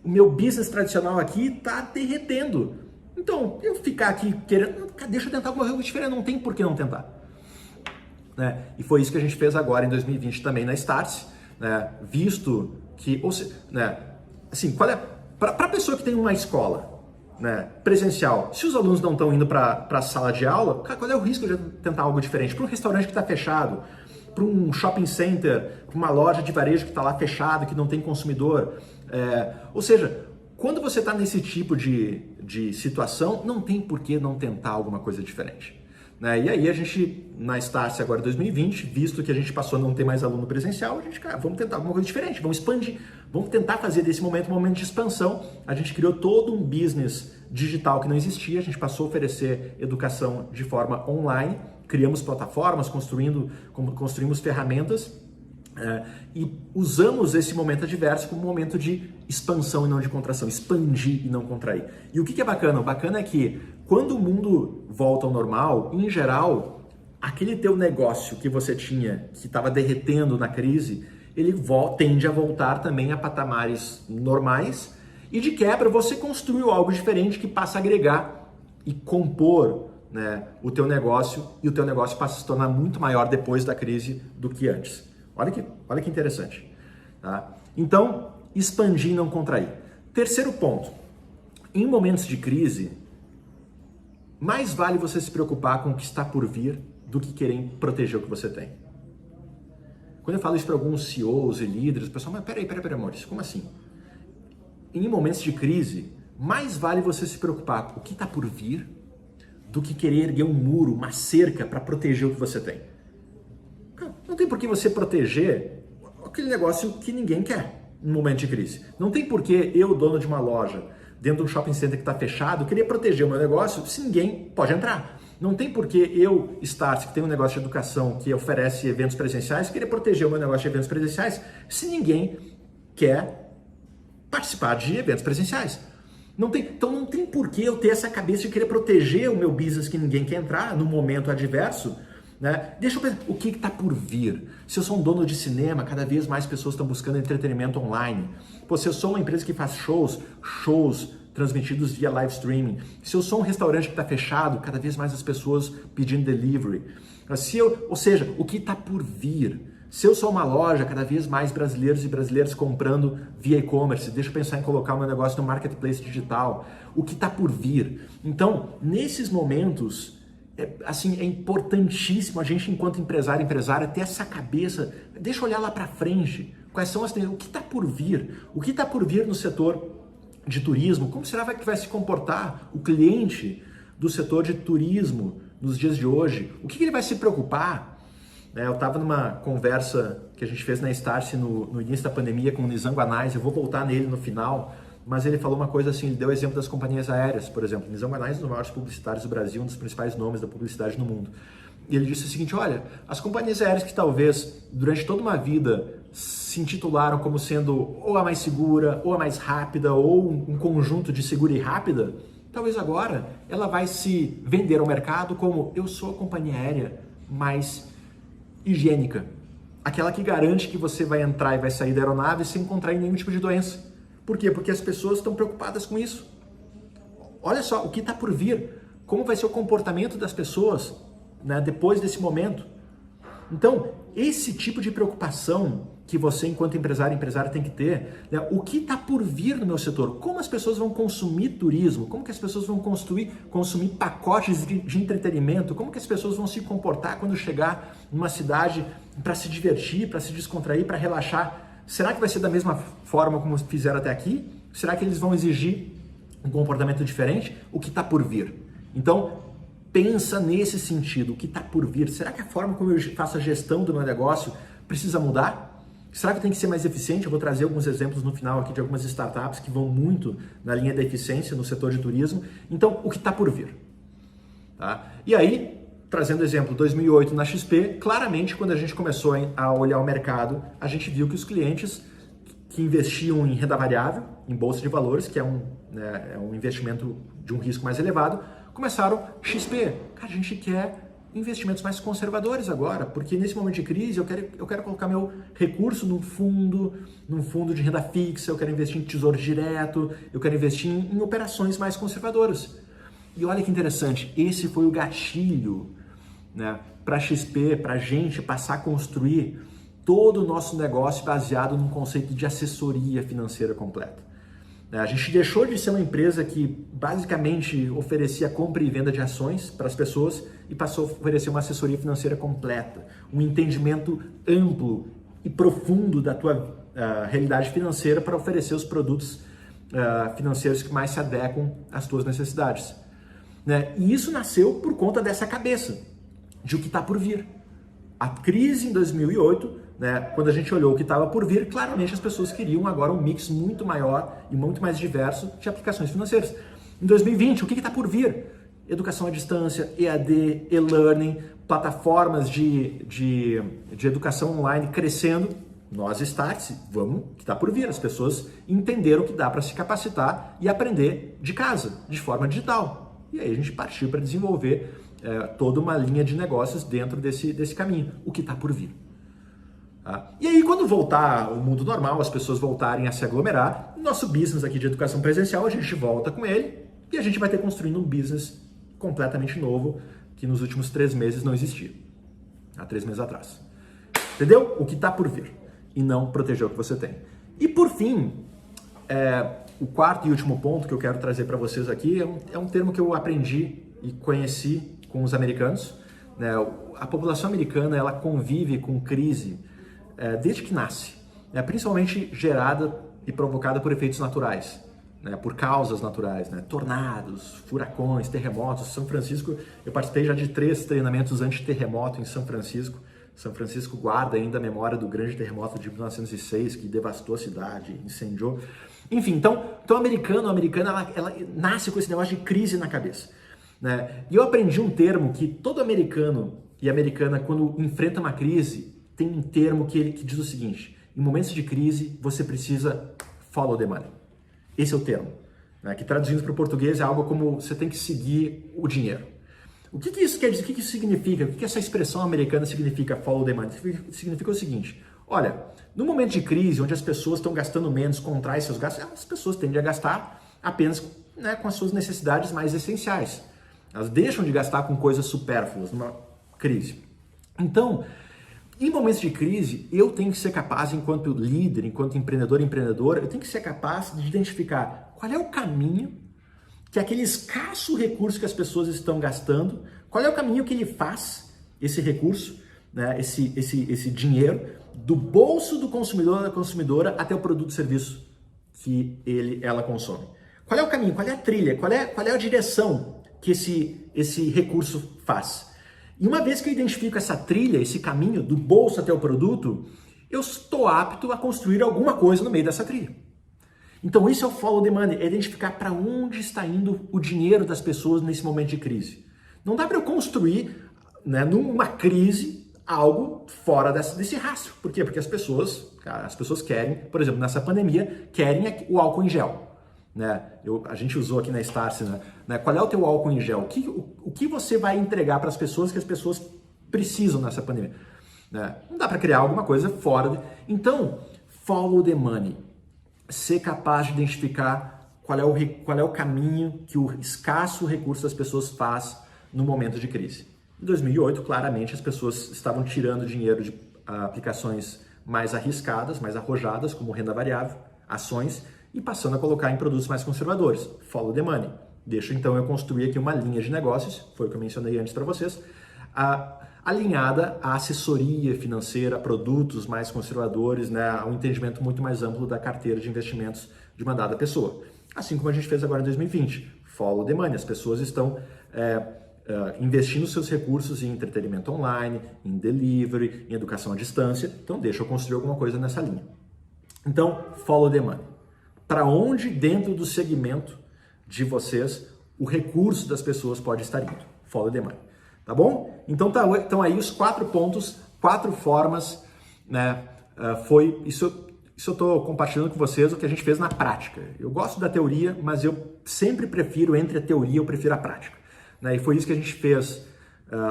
O meu business tradicional aqui está derretendo. Então, eu ficar aqui querendo, deixa eu tentar alguma coisa diferente, não tem por que não tentar. Né? E foi isso que a gente fez agora em 2020 também na Startse, né? Visto que, ou seja, né? Assim, qual é para a pessoa que tem uma escola, né, presencial, se os alunos não estão indo para a sala de aula, cara, qual é o risco de tentar algo diferente? Para um restaurante que está fechado, para um shopping center, para uma loja de varejo que está lá fechado, que não tem consumidor. Ou seja, quando você está nesse tipo de situação, não tem por que não tentar alguma coisa diferente. Né? E aí a gente, na Startse agora 2020, visto que a gente passou a não ter mais aluno presencial, a gente, cara, vamos tentar alguma coisa diferente, vamos expandir, vamos tentar fazer desse momento um momento de expansão. A gente criou todo um business digital que não existia, a gente passou a oferecer educação de forma online, criamos plataformas, construímos ferramentas e usamos esse momento adverso como um momento de expansão e não de contração, expandir e não contrair. E o que é bacana? O bacana é que quando o mundo volta ao normal, em geral, aquele teu negócio que você tinha, que estava derretendo na crise, ele tende a voltar também a patamares normais e de quebra você construiu algo diferente que passa a agregar e compor, né, o teu negócio, e o teu negócio passa a se tornar muito maior depois da crise do que antes. Olha que interessante. Tá? Então, expandir e não contrair. Terceiro ponto. Em momentos de crise, mais vale você se preocupar com o que está por vir do que querer proteger o que você tem. Quando eu falo isso para alguns CEOs e líderes, o pessoal, mas peraí, Maurício, como assim? Em momentos de crise, mais vale você se preocupar com o que está por vir do que querer erguer um muro, uma cerca para proteger o que você tem. Não tem por que você proteger aquele negócio que ninguém quer no momento de crise. Não tem por que eu, dono de uma loja, dentro de um shopping center que está fechado, querer proteger o meu negócio se ninguém pode entrar. Não tem por que eu, Startse, que tem um negócio de educação que oferece eventos presenciais, querer proteger o meu negócio de eventos presenciais se ninguém quer participar de eventos presenciais. Então não tem por que eu ter essa cabeça de querer proteger o meu business que ninguém quer entrar no momento adverso. Né? Deixa eu pensar, o que está por vir? Se eu sou um dono de cinema, cada vez mais pessoas estão buscando entretenimento online. Pô, se eu sou uma empresa que faz shows transmitidos via live streaming. Se eu sou um restaurante que está fechado, cada vez mais as pessoas pedindo delivery. Ou seja, o que está por vir? Se eu sou uma loja, cada vez mais brasileiros e brasileiras comprando via e-commerce. Deixa eu pensar em colocar o meu negócio no marketplace digital. O que está por vir? Então, nesses momentos, é importantíssimo a gente, enquanto empresária, ter essa cabeça, deixa eu olhar lá para frente, quais são o que está por vir, o que está por vir no setor de turismo, como será que vai se comportar o cliente do setor de turismo nos dias de hoje, o que ele vai se preocupar? Eu estava numa conversa que a gente fez na Startse no início da pandemia com o Nizam Guanais, eu vou voltar nele no final, mas ele falou uma coisa assim, ele deu o exemplo das companhias aéreas, por exemplo. Nizam Guanais é um dos maiores publicitários do Brasil, um dos principais nomes da publicidade no mundo. E ele disse o seguinte, olha, as companhias aéreas que talvez durante toda uma vida se intitularam como sendo ou a mais segura, ou a mais rápida, ou um conjunto de segura e rápida, talvez agora ela vai se vender ao mercado como eu sou a companhia aérea mais higiênica. Aquela que garante que você vai entrar e vai sair da aeronave sem contrair nenhum tipo de doença. Por quê? Porque as pessoas estão preocupadas com isso. Olha só, o que está por vir, como vai ser o comportamento das pessoas, né, depois desse momento. Então, esse tipo de preocupação que você, enquanto empresário tem que ter, né, o que está por vir no meu setor, como as pessoas vão consumir turismo, como que as pessoas vão consumir pacotes de entretenimento, como que as pessoas vão se comportar quando chegar numa cidade para se divertir, para se descontrair, para relaxar. Será que vai ser da mesma forma como fizeram até aqui? Será que eles vão exigir um comportamento diferente? O que está por vir? Então, pensa nesse sentido, o que está por vir. Será que a forma como eu faço a gestão do meu negócio precisa mudar? Será que eu tenho que ser mais eficiente? Eu vou trazer alguns exemplos no final aqui de algumas startups que vão muito na linha da eficiência no setor de turismo. Então, o que está por vir? Tá? E aí, trazendo exemplo, 2008 na XP, claramente quando a gente começou a olhar o mercado, a gente viu que os clientes que investiam em renda variável, em bolsa de valores, que é um investimento de um risco mais elevado, começaram, XP, cara, a gente quer investimentos mais conservadores agora, porque nesse momento de crise eu quero colocar meu recurso num fundo de renda fixa, eu quero investir em tesouro direto, eu quero investir em operações mais conservadoras. E olha que interessante, esse foi o gatilho, né, para a XP, para a gente passar a construir todo o nosso negócio baseado num conceito de assessoria financeira completa. A gente deixou de ser uma empresa que basicamente oferecia compra e venda de ações para as pessoas e passou a oferecer uma assessoria financeira completa, um entendimento amplo e profundo da tua realidade financeira para oferecer os produtos financeiros que mais se adequam às tuas necessidades. Né? E isso nasceu por conta dessa cabeça, de o que está por vir. A crise em 2008, né, quando a gente olhou o que estava por vir, claramente as pessoas queriam agora um mix muito maior e muito mais diverso de aplicações financeiras. Em 2020, o que está por vir? Educação à distância, EAD, e-learning, plataformas de educação online crescendo. Nós, Startse, vamos, que está por vir. As pessoas entenderam que dá para se capacitar e aprender de casa, de forma digital. E aí a gente partiu para desenvolver toda uma linha de negócios dentro desse caminho, o que está por vir. Tá? E aí, quando voltar ao mundo normal, as pessoas voltarem a se aglomerar, nosso business aqui de educação presencial, a gente volta com ele e a gente vai ter construindo um business completamente novo que nos últimos 3 meses não existia. Há 3 meses atrás. Entendeu? O que está por vir e não proteger o que você tem. E por fim, o quarto e último ponto que eu quero trazer para vocês aqui é um termo que eu aprendi e conheci com os americanos. Né? A população americana ela convive com crise desde que nasce, né? Principalmente gerada e provocada por efeitos naturais, né? Por causas naturais, né? Tornados, furacões, terremotos. São Francisco, eu participei já de 3 treinamentos anti-terremoto em São Francisco. São Francisco guarda ainda a memória do grande terremoto de 1906 que devastou a cidade, incendiou. Enfim, então a americana ela nasce com esse negócio de crise na cabeça. Né? E eu aprendi um termo que todo americano e americana, quando enfrenta uma crise, tem um termo que diz o seguinte: em momentos de crise, você precisa follow the money. Esse é o termo, né? Que traduzindo para o português é algo como você tem que seguir o dinheiro. O que isso quer dizer? O que isso significa? O que essa expressão americana significa, follow the money? Significa o seguinte: olha, no momento de crise, onde as pessoas estão gastando menos, contraem seus gastos, as pessoas tendem a gastar apenas, né, com as suas necessidades mais essenciais. Elas deixam de gastar com coisas supérfluas numa crise. Então, em momentos de crise, eu tenho que ser capaz, enquanto líder, enquanto empreendedor, empreendedora, eu tenho que ser capaz de identificar qual é o caminho que aquele escasso recurso que as pessoas estão gastando, qual é o caminho que ele faz, esse recurso, né, esse dinheiro, do bolso do consumidor ou da consumidora até o produto ou serviço que ela consome. Qual é o caminho, qual é a trilha, qual é a direção que esse recurso faz? E uma vez que eu identifico essa trilha, esse caminho do bolso até o produto, eu estou apto a construir alguma coisa no meio dessa trilha. Então isso é o follow the money, é identificar para onde está indo o dinheiro das pessoas nesse momento de crise. Não dá para eu construir, né, numa crise, algo fora desse rastro. Por quê? Porque as pessoas querem, por exemplo, nessa pandemia, querem o álcool em gel. Né? A gente usou aqui na Startse, né? Qual é o teu álcool em gel? O que você vai entregar para as pessoas que as pessoas precisam nessa pandemia? Né? Não dá para criar alguma coisa fora. Então, follow the money. Ser capaz de identificar qual é o caminho que o escasso recurso das pessoas faz no momento de crise. Em 2008, claramente, as pessoas estavam tirando dinheiro de aplicações mais arriscadas, mais arrojadas, como renda variável, ações, e passando a colocar em produtos mais conservadores. Follow the money. Deixa então eu construir aqui uma linha de negócios, foi o que eu mencionei antes para vocês, alinhada à assessoria financeira, a produtos mais conservadores, né, a um entendimento muito mais amplo da carteira de investimentos de uma dada pessoa. Assim como a gente fez agora em 2020. Follow the money. As pessoas estão investindo seus recursos em entretenimento online, em delivery, em educação à distância. Então deixa eu construir alguma coisa nessa linha. Então, follow the money. Para onde dentro do segmento de vocês o recurso das pessoas pode estar indo? Follow the money. Tá bom? Então aí os 4 pontos, 4 formas, né? Isso eu estou compartilhando com vocês o que a gente fez na prática. Eu gosto da teoria, mas eu sempre prefiro, entre a teoria, eu prefiro a prática. Né? E foi isso que a gente fez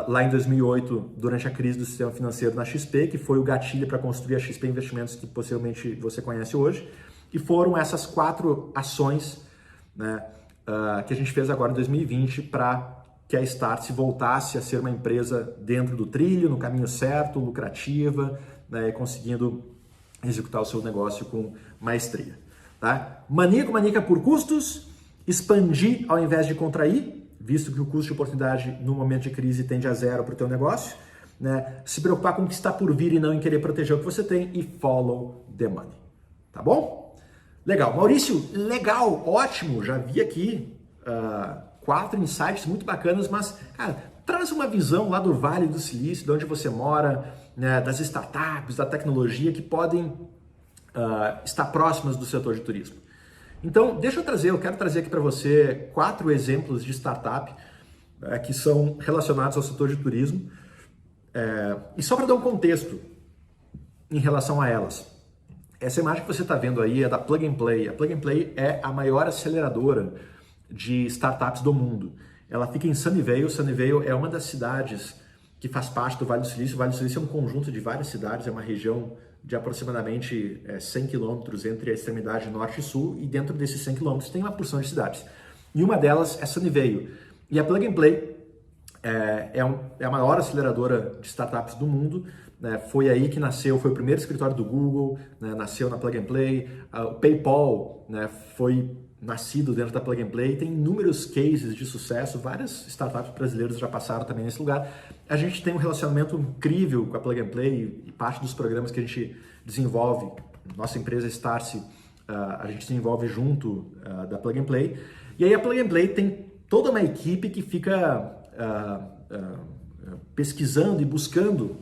lá em 2008, durante a crise do sistema financeiro na XP, que foi o gatilho para construir a XP Investimentos, que possivelmente você conhece hoje. E foram essas 4 ações, né, que a gente fez agora em 2020 para que a Startse voltasse a ser uma empresa dentro do trilho, no caminho certo, lucrativa, né, conseguindo executar o seu negócio com maestria. Tá? Maníaca por custos, expandir ao invés de contrair, visto que o custo de oportunidade no momento de crise tende a 0 para o teu negócio, né? Se preocupar com o que está por vir e não em querer proteger o que você tem, e follow the money. Tá bom? Legal. Maurício, legal, ótimo, já vi aqui 4 insights muito bacanas, mas, cara, traz uma visão lá do Vale do Silício, de onde você mora, né, das startups, da tecnologia que podem estar próximas do setor de turismo. Então, eu quero trazer aqui para você 4 exemplos de startup que são relacionados ao setor de turismo. E só para dar um contexto em relação a elas. Essa imagem que você está vendo aí é da Plug and Play. A Plug and Play é a maior aceleradora de startups do mundo. Ela fica em Sunnyvale. Sunnyvale é uma das cidades que faz parte do Vale do Silício. O Vale do Silício é um conjunto de várias cidades, é uma região de aproximadamente 100 quilômetros entre a extremidade norte e sul, e dentro desses 100 quilômetros tem uma porção de cidades. E uma delas é Sunnyvale. E a Plug and Play é a maior aceleradora de startups do mundo, né? Foi aí que nasceu, foi o primeiro escritório do Google, né? Nasceu na Plug and Play. O PayPal, né, foi nascido dentro da Plug and Play, tem inúmeros cases de sucesso, várias startups brasileiras já passaram também nesse lugar. A gente tem um relacionamento incrível com a Plug and Play e parte dos programas que a gente desenvolve, nossa empresa Startse, a gente desenvolve junto da Plug and Play. E aí a Plug and Play tem toda uma equipe que fica pesquisando e buscando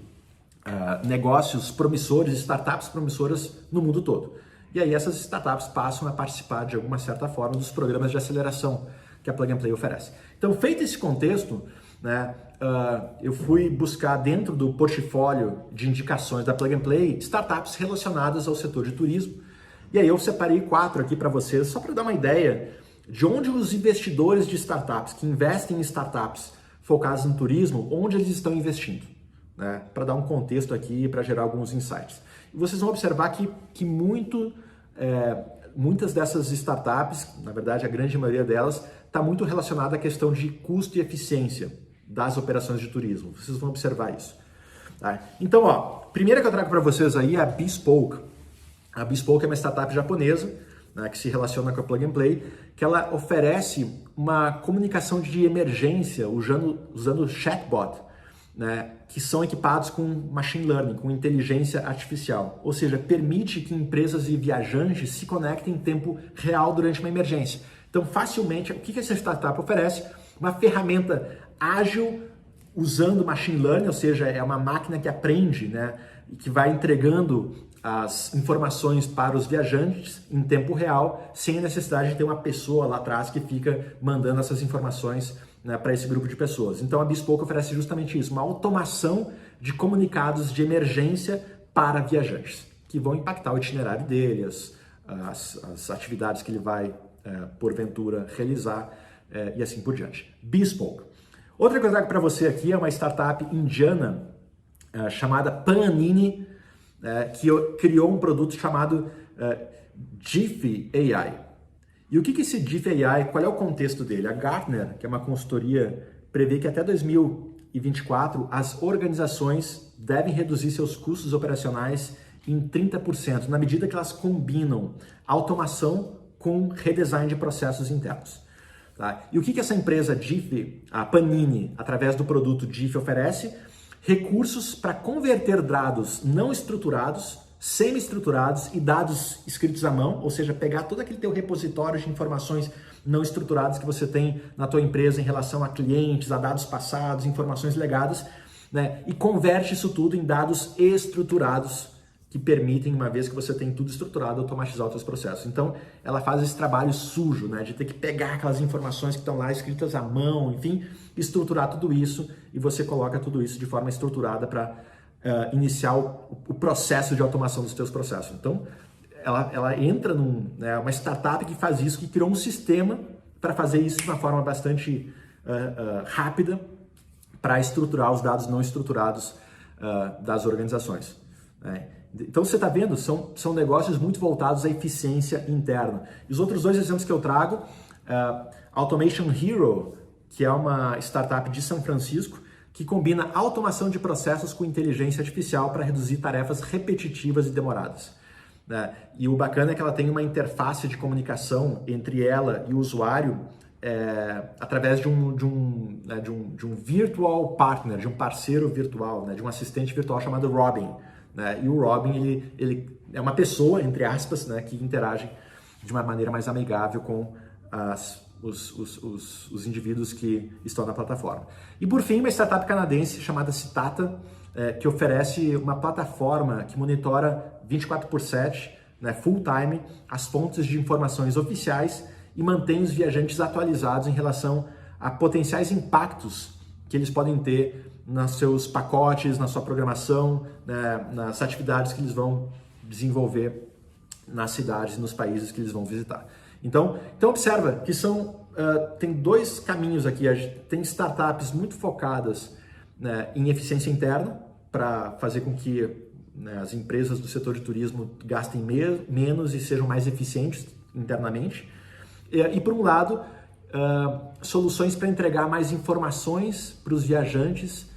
negócios promissores, startups promissoras no mundo todo. E aí essas startups passam a participar de alguma certa forma dos programas de aceleração que a Plug and Play oferece. Então, feito esse contexto, né, eu fui buscar dentro do portfólio de indicações da Plug and Play startups relacionadas ao setor de turismo. E aí eu separei 4 aqui para vocês, só para dar uma ideia de onde os investidores de startups que investem em startups focadas no turismo, onde eles estão investindo, né, para dar um contexto aqui e para gerar alguns insights. E vocês vão observar que muitas dessas startups, na verdade a grande maioria delas, está muito relacionada à questão de custo e eficiência das operações de turismo. Vocês vão observar isso. Tá? Então, primeira que eu trago para vocês aí é a Bespoke. A Bespoke é uma startup japonesa, né, que se relaciona com a Plug and Play, que ela oferece uma comunicação de emergência usando chatbot, né, que são equipados com machine learning, com inteligência artificial. Ou seja, permite que empresas e viajantes se conectem em tempo real durante uma emergência. Então, facilmente, o que essa startup oferece? Uma ferramenta ágil usando machine learning, ou seja, é uma máquina que aprende, né, e que vai entregando as informações para os viajantes em tempo real, sem a necessidade de ter uma pessoa lá atrás que fica mandando essas informações, né, para esse grupo de pessoas. Então a Bespoke oferece justamente isso, uma automação de comunicados de emergência para viajantes, que vão impactar o itinerário dele, as atividades que ele vai, porventura, realizar e assim por diante. Bespoke. Outra coisa que eu trago para você aqui é uma startup indiana chamada Panini, que criou um produto chamado Giphy AI. E o que esse Giphy AI, qual é o contexto dele? A Gartner, que é uma consultoria, prevê que até 2024 as organizações devem reduzir seus custos operacionais em 30%, na medida que elas combinam automação com redesign de processos internos. Tá? E o que essa empresa Giphy, a Panini, através do produto Giphy, oferece? Recursos para converter dados não estruturados, semi-estruturados e dados escritos à mão, ou seja, pegar todo aquele teu repositório de informações não estruturadas que você tem na tua empresa em relação a clientes, a dados passados, informações legadas, né, e converte isso tudo em dados estruturados que permitem, uma vez que você tem tudo estruturado, automatizar os seus processos. Então, ela faz esse trabalho sujo, né, de ter que pegar aquelas informações que estão lá escritas à mão, enfim, estruturar tudo isso, e você coloca tudo isso de forma estruturada para iniciar o processo de automação dos seus processos. Então, ela entra uma startup que faz isso, que criou um sistema para fazer isso de uma forma bastante rápida, para estruturar os dados não estruturados das organizações. Né? Então você está vendo, são negócios muito voltados à eficiência interna. E os outros dois exemplos que eu trago, Automation Hero, que é uma startup de São Francisco, que combina automação de processos com inteligência artificial para reduzir tarefas repetitivas e demoradas. Né? E o bacana é que ela tem uma interface de comunicação entre ela e o usuário através de um virtual partner, de um parceiro virtual, né? De um assistente virtual chamado Robin. Né? E o Robin ele é uma pessoa, entre aspas, né? Que interage de uma maneira mais amigável com os indivíduos que estão na plataforma. E por fim, uma startup canadense chamada Citata, que oferece uma plataforma que monitora 24/7, né, full time, as fontes de informações oficiais e mantém os viajantes atualizados em relação a potenciais impactos que eles podem ter nos seus pacotes, na sua programação, né, nas atividades que eles vão desenvolver nas cidades e nos países que eles vão visitar. Então observa que tem dois caminhos aqui. Tem startups muito focadas, né, em eficiência interna, para fazer com que, né, as empresas do setor de turismo gastem menos e sejam mais eficientes internamente. E por um lado, soluções para entregar mais informações para os viajantes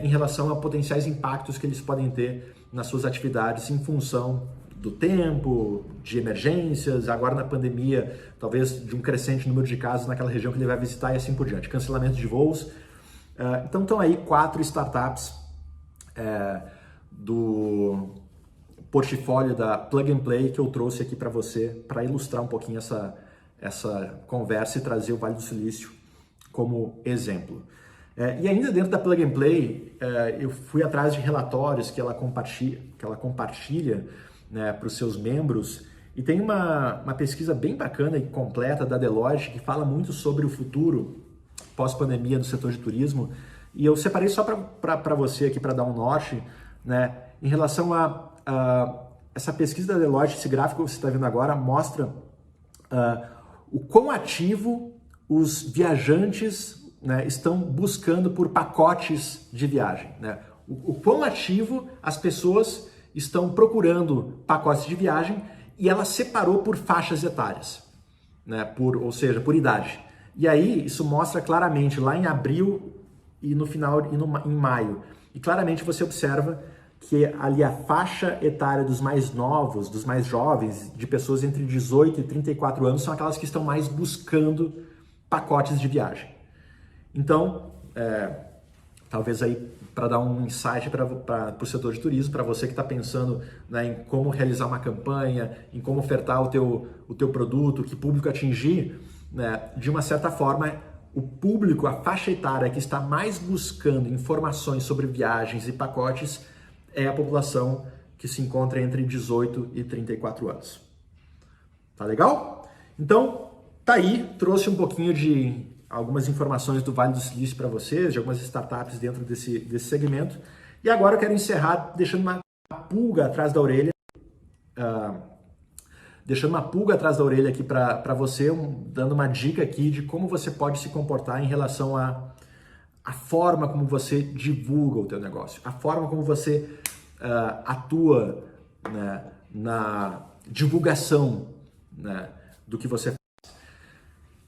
em relação a potenciais impactos que eles podem ter nas suas atividades em função do tempo, de emergências, agora na pandemia, talvez de um crescente número de casos naquela região que ele vai visitar e assim por diante, cancelamento de voos. Então estão aí 4 startups do portfólio da Plug and Play que eu trouxe aqui para você, para ilustrar um pouquinho essa conversa e trazer o Vale do Silício como exemplo. E ainda dentro da Plug and Play, eu fui atrás de relatórios que ela compartilha, né, para os seus membros, e tem uma pesquisa bem bacana e completa da Deloitte que fala muito sobre o futuro pós-pandemia do setor de turismo, e eu separei só para você aqui, para dar um norte, né, em relação a essa pesquisa da Deloitte. Esse gráfico que você está vendo agora mostra o quão ativo os viajantes, né, estão buscando por pacotes de viagem, né? O quão ativo as pessoas estão procurando pacotes de viagem, e ela separou por faixas etárias, né? Ou seja, por idade. E aí isso mostra claramente lá em abril e no final em maio. E claramente você observa que ali a faixa etária dos mais novos, dos mais jovens, de pessoas entre 18 e 34 anos, são aquelas que estão mais buscando pacotes de viagem. Então, talvez aí para dar um insight para o setor de turismo, para você que está pensando, né, em como realizar uma campanha, em como ofertar o teu produto, que público atingir, né, de uma certa forma, o público, a faixa etária que está mais buscando informações sobre viagens e pacotes é a população que se encontra entre 18 e 34 anos. Tá legal? Então, tá aí, trouxe um pouquinho de algumas informações do Vale do Silício para vocês, de algumas startups dentro desse segmento. E agora eu quero encerrar deixando uma pulga atrás da orelha, aqui para você, dando uma dica aqui de como você pode se comportar em relação à forma como você divulga o teu negócio, a forma como você atua, né, na divulgação, né, do que você faz.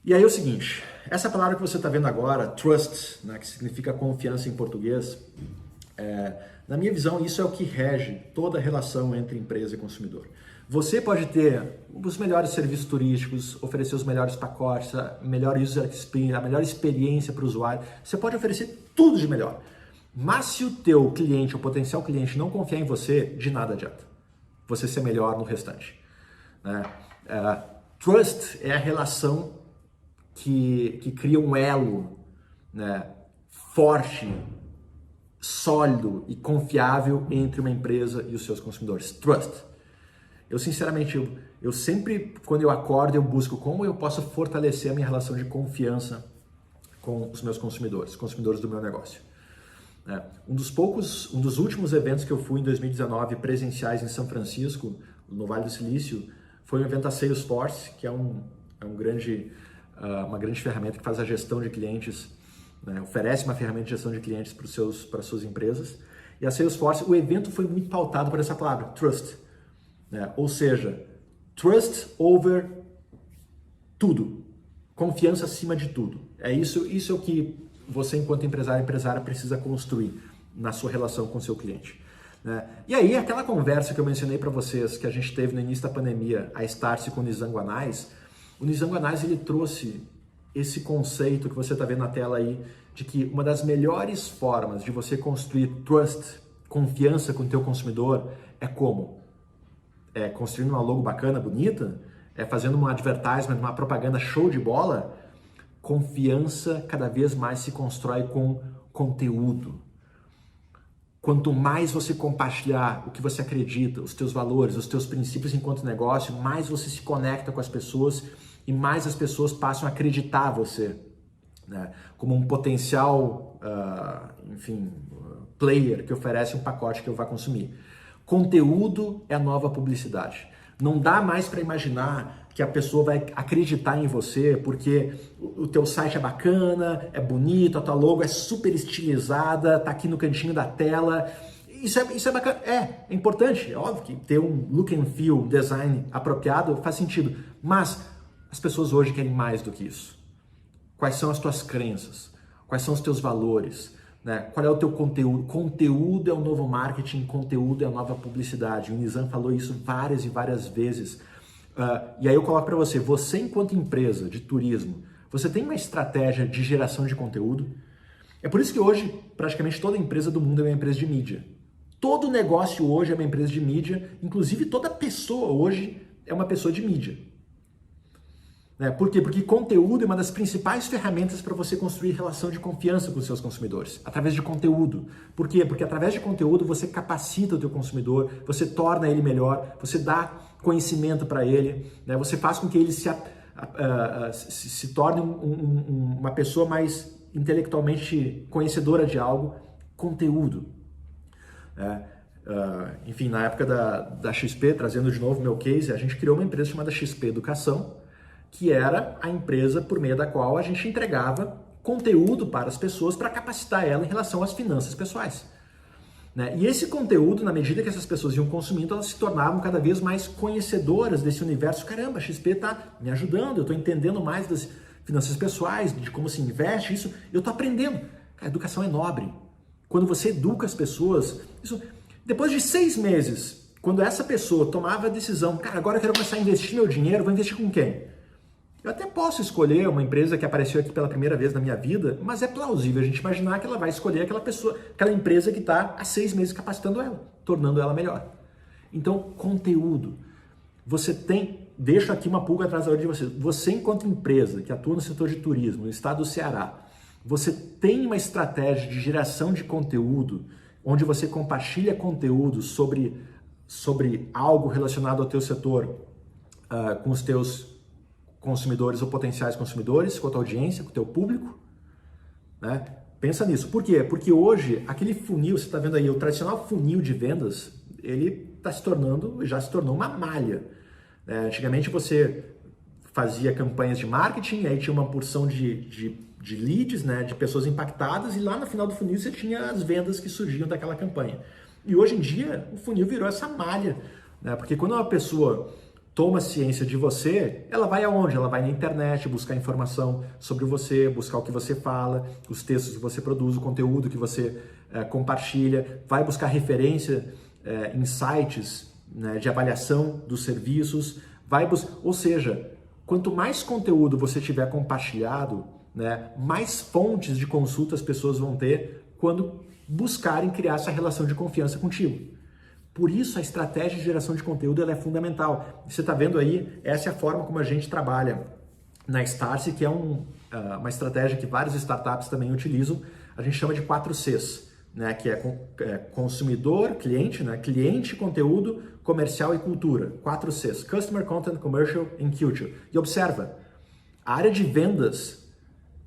E aí é o seguinte, essa palavra que você está vendo agora, trust, né, que significa confiança em português, na minha visão, isso é o que rege toda a relação entre empresa e consumidor. Você pode ter os melhores serviços turísticos, oferecer os melhores pacotes, a melhor user experience, a melhor experiência para o usuário. Você pode oferecer tudo de melhor. Mas se o teu cliente, o potencial cliente, não confiar em você, de nada adianta você ser melhor no restante, né? Trust é a relação que cria um elo, né, forte, sólido e confiável entre uma empresa e os seus consumidores. Trust. Eu sinceramente, eu sempre, quando eu acordo, eu busco como eu posso fortalecer a minha relação de confiança com os meus consumidores do meu negócio. Um dos últimos eventos que eu fui em 2019 presenciais em São Francisco, no Vale do Silício, foi um evento da Salesforce, que é uma grande ferramenta que faz a gestão de clientes né? Oferece uma ferramenta de gestão de clientes para as suas empresas. E a Salesforce, o evento foi muito pautado por essa palavra, trust, né? Ou seja, trust over tudo, confiança acima de tudo. Isso é o que você, enquanto empresária, precisa construir na sua relação com o seu cliente, né? E aí, aquela conversa que eu mencionei para vocês, que a gente teve no início da pandemia, a Startse com o Nizam Guanais, o Nizam Guanais, ele trouxe esse conceito que você está vendo na tela aí, de que uma das melhores formas de você construir trust, confiança com o teu consumidor, é como? É construindo uma logo bacana, bonita? É fazendo um advertisement, uma propaganda show de bola? Confiança cada vez mais se constrói com conteúdo. Quanto mais você compartilhar o que você acredita, os teus valores, os teus princípios enquanto negócio, mais você se conecta com as pessoas e mais as pessoas passam a acreditar você, né? Como um potencial, player que oferece um pacote que eu vá consumir. Conteúdo é a nova publicidade. Não dá mais para imaginar que a pessoa vai acreditar em você porque o teu site é bacana, é bonito, a tua logo é super estilizada, tá aqui no cantinho da tela. Isso é bacana, é importante, é óbvio que ter um look and feel, design apropriado faz sentido, mas as pessoas hoje querem mais do que isso. Quais são as tuas crenças? Quais são os teus valores? Né? Qual é o teu conteúdo? Conteúdo é o novo marketing, conteúdo é a nova publicidade. O Nizam falou isso várias e várias vezes. E aí eu coloco para você enquanto empresa de turismo, você tem uma estratégia de geração de conteúdo? É por isso que hoje praticamente toda empresa do mundo é uma empresa de mídia. Todo negócio hoje é uma empresa de mídia, inclusive toda pessoa hoje é uma pessoa de mídia. Por quê? Porque conteúdo é uma das principais ferramentas para você construir relação de confiança com os seus consumidores, através de conteúdo. Por quê? Porque através de conteúdo você capacita o teu consumidor, você torna ele melhor, você dá conhecimento para ele, né? Você faz com que ele se torne uma pessoa mais intelectualmente conhecedora de algo, conteúdo. Enfim, na época da XP, trazendo de novo o meu case, a gente criou uma empresa chamada XP Educação, que era a empresa por meio da qual a gente entregava conteúdo para as pessoas para capacitar ela em relação às finanças pessoais, né? E esse conteúdo, na medida que essas pessoas iam consumindo, elas se tornavam cada vez mais conhecedoras desse universo. Caramba, a XP está me ajudando, eu estou entendendo mais das finanças pessoais, de como se investe, isso, eu estou aprendendo. A educação é nobre. Quando você educa as pessoas, depois de 6 meses, quando essa pessoa tomava a decisão, cara, agora eu quero começar a investir meu dinheiro, vou investir com quem? Eu até posso escolher uma empresa que apareceu aqui pela primeira vez na minha vida, mas é plausível a gente imaginar que ela vai escolher aquela empresa que está há 6 meses capacitando ela, tornando ela melhor. Então, conteúdo. Deixo aqui uma pulga atrás da orelha de você. Você, enquanto empresa que atua no setor de turismo, no estado do Ceará, você tem uma estratégia de geração de conteúdo, onde você compartilha conteúdo sobre algo relacionado ao teu setor, com os teus consumidores ou potenciais consumidores, com a tua audiência, com o teu público, né? Pensa nisso. Por quê? Porque hoje, aquele funil, você está vendo aí, o tradicional funil de vendas, ele já se tornou uma malha. Antigamente você fazia campanhas de marketing, aí tinha uma porção de leads, né, de pessoas impactadas, e lá no final do funil você tinha as vendas que surgiam daquela campanha. E hoje em dia, o funil virou essa malha, né? Porque quando uma pessoa toma ciência de você, ela vai aonde? Ela vai na internet buscar informação sobre você, buscar o que você fala, os textos que você produz, o conteúdo que você compartilha, vai buscar referência em sites, né, de avaliação dos serviços, ou seja, quanto mais conteúdo você tiver compartilhado, né, mais fontes de consulta as pessoas vão ter quando buscarem criar essa relação de confiança contigo. Por isso, a estratégia de geração de conteúdo ela é fundamental. Você está vendo aí, essa é a forma como a gente trabalha na Startse, que é uma estratégia que várias startups também utilizam. A gente chama de 4 Cs, né? Que é consumidor, cliente, né? Cliente, conteúdo, comercial e cultura. 4 Cs, Customer, Content, Commercial and Culture. E observa, a área de vendas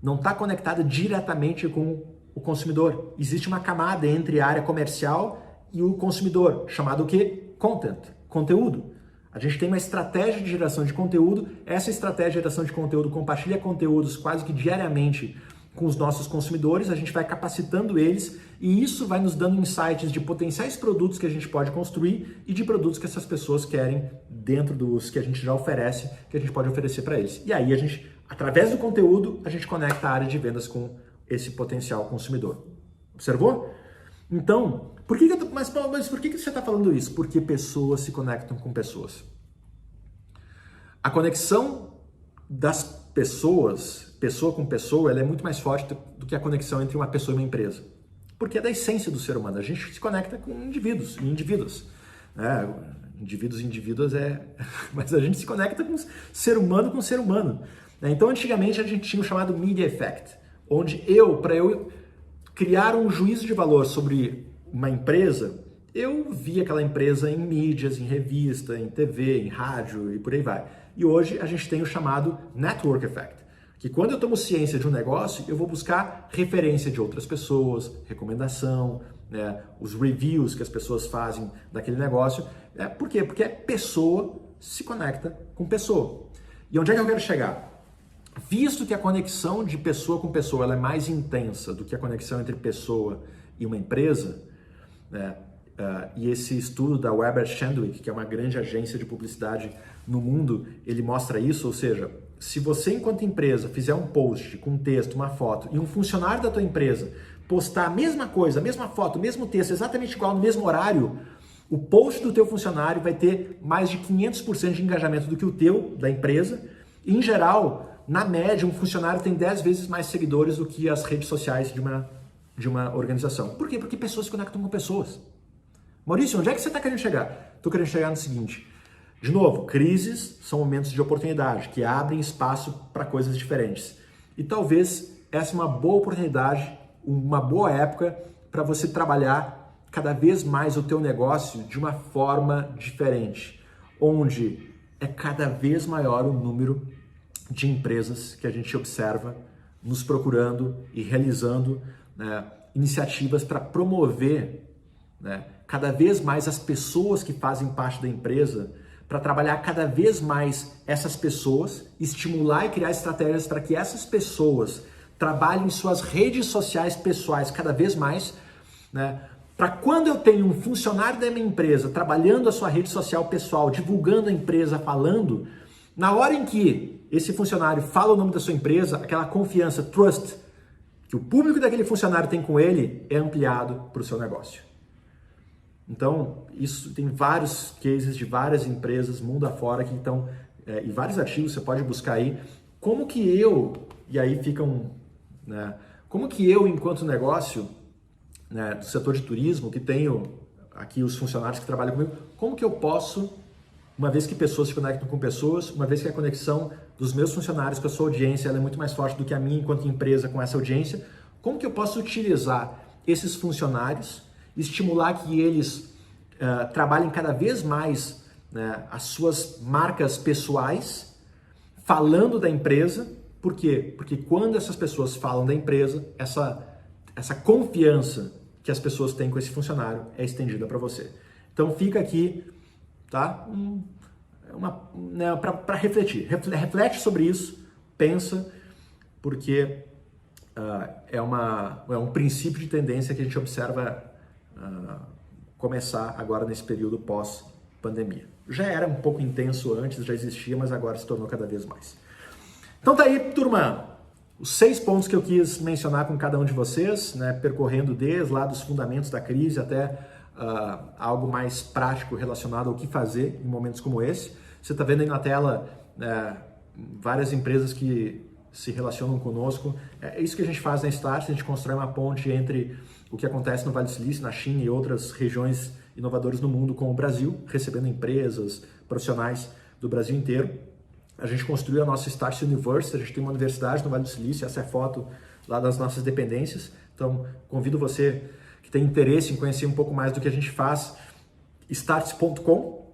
não está conectada diretamente com o consumidor. Existe uma camada entre a área comercial e o consumidor, chamado o quê? Content, conteúdo. A gente tem uma estratégia de geração de conteúdo, essa estratégia de geração de conteúdo compartilha conteúdos quase que diariamente com os nossos consumidores, a gente vai capacitando eles e isso vai nos dando insights de potenciais produtos que a gente pode construir e de produtos que essas pessoas querem dentro dos que a gente já oferece, que a gente pode oferecer para eles. E aí a gente, através do conteúdo, a gente conecta a área de vendas com esse potencial consumidor. Observou? Então, mas por que você está falando isso? Porque pessoas se conectam com pessoas. A conexão das pessoas, pessoa com pessoa, ela é muito mais forte do que a conexão entre uma pessoa e uma empresa. Porque é da essência do ser humano. A gente se conecta com indivíduos e indivíduos. Indivíduos mas a gente se conecta com ser humano com ser humano. Então, antigamente, a gente tinha o chamado Media Effect, onde para eu criar um juízo de valor sobre uma empresa, eu via aquela empresa em mídias, em revista, em TV, em rádio e por aí vai. E hoje a gente tem o chamado Network Effect, que quando eu tomo ciência de um negócio, eu vou buscar referência de outras pessoas, recomendação, né, os reviews que as pessoas fazem daquele negócio. Por quê? Porque pessoa se conecta com pessoa. E onde é que eu quero chegar? Visto que a conexão de pessoa com pessoa ela é mais intensa do que a conexão entre pessoa e uma empresa, né, e esse estudo da Weber Shandwick, que é uma grande agência de publicidade no mundo, ele mostra isso, ou seja, se você enquanto empresa fizer um post com um texto, uma foto, e um funcionário da tua empresa postar a mesma coisa, a mesma foto, o mesmo texto, exatamente igual no mesmo horário, o post do teu funcionário vai ter mais de 500% de engajamento do que o teu, da empresa. E, em geral, na média, um funcionário tem 10 vezes mais seguidores do que as redes sociais de uma organização. Por quê? Porque pessoas se conectam com pessoas. Maurício, onde é que você está querendo chegar? Estou querendo chegar no seguinte. De novo, crises são momentos de oportunidade, que abrem espaço para coisas diferentes. E talvez essa é uma boa oportunidade, uma boa época para você trabalhar cada vez mais o teu negócio de uma forma diferente, onde é cada vez maior o número de empresas que a gente observa nos procurando e realizando, né, iniciativas para promover, né, cada vez mais as pessoas que fazem parte da empresa, para trabalhar cada vez mais essas pessoas, estimular e criar estratégias para que essas pessoas trabalhem em suas redes sociais pessoais cada vez mais, né? Para quando eu tenho um funcionário da minha empresa trabalhando a sua rede social pessoal, divulgando a empresa, falando, na hora em que esse funcionário fala o nome da sua empresa, aquela confiança, trust, que o público daquele funcionário tem com ele, é ampliado para o seu negócio. Então, isso tem vários cases de várias empresas mundo afora que estão, e vários artigos você pode buscar aí, como que e aí ficam, né, como que eu, enquanto negócio, né, do setor de turismo, que tenho aqui os funcionários que trabalham comigo, como que eu posso, uma vez que pessoas se conectam com pessoas, uma vez que a conexão dos meus funcionários com a sua audiência ela é muito mais forte do que a minha enquanto empresa com essa audiência, como que eu posso utilizar esses funcionários, estimular que eles trabalhem cada vez mais, né, as suas marcas pessoais, falando da empresa. Por quê? Porque quando essas pessoas falam da empresa, essa confiança que as pessoas têm com esse funcionário é estendida para você. Então fica aqui, tá? Para refletir. Reflete sobre isso, pensa, porque é um princípio de tendência que a gente observa começar agora nesse período pós-pandemia. Já era um pouco intenso antes, já existia, mas agora se tornou cada vez mais. Então tá aí, turma, os 6 pontos que eu quis mencionar com cada um de vocês, né, percorrendo desde lá dos fundamentos da crise até algo mais prático relacionado ao que fazer em momentos como esse. Você está vendo aí na tela várias empresas que se relacionam conosco. É isso que a gente faz na Start, a gente constrói uma ponte entre o que acontece no Vale do Silício, na China e outras regiões inovadoras no mundo com o Brasil, recebendo empresas, profissionais do Brasil inteiro. A gente construiu a nossa Start University, a gente tem uma universidade no Vale do Silício, essa é a foto lá das nossas dependências. Então, convido você que tem interesse em conhecer um pouco mais do que a gente faz, starts.com.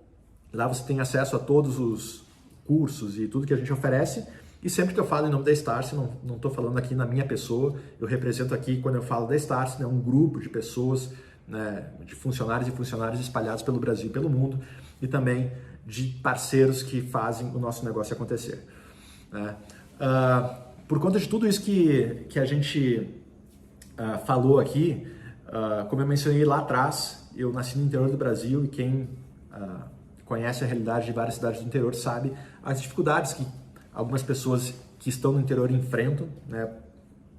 Lá você tem acesso a todos os cursos e tudo que a gente oferece. E sempre que eu falo em nome da Starts, não estou falando aqui na minha pessoa, eu represento aqui, quando eu falo da Starts, né, um grupo de pessoas, né, de funcionários e funcionárias espalhados pelo Brasil e pelo mundo, e também de parceiros que fazem o nosso negócio acontecer. Né? por conta de tudo isso que a gente falou aqui, como eu mencionei lá atrás, eu nasci no interior do Brasil e quem conhece a realidade de várias cidades do interior sabe as dificuldades que algumas pessoas que estão no interior enfrentam, né,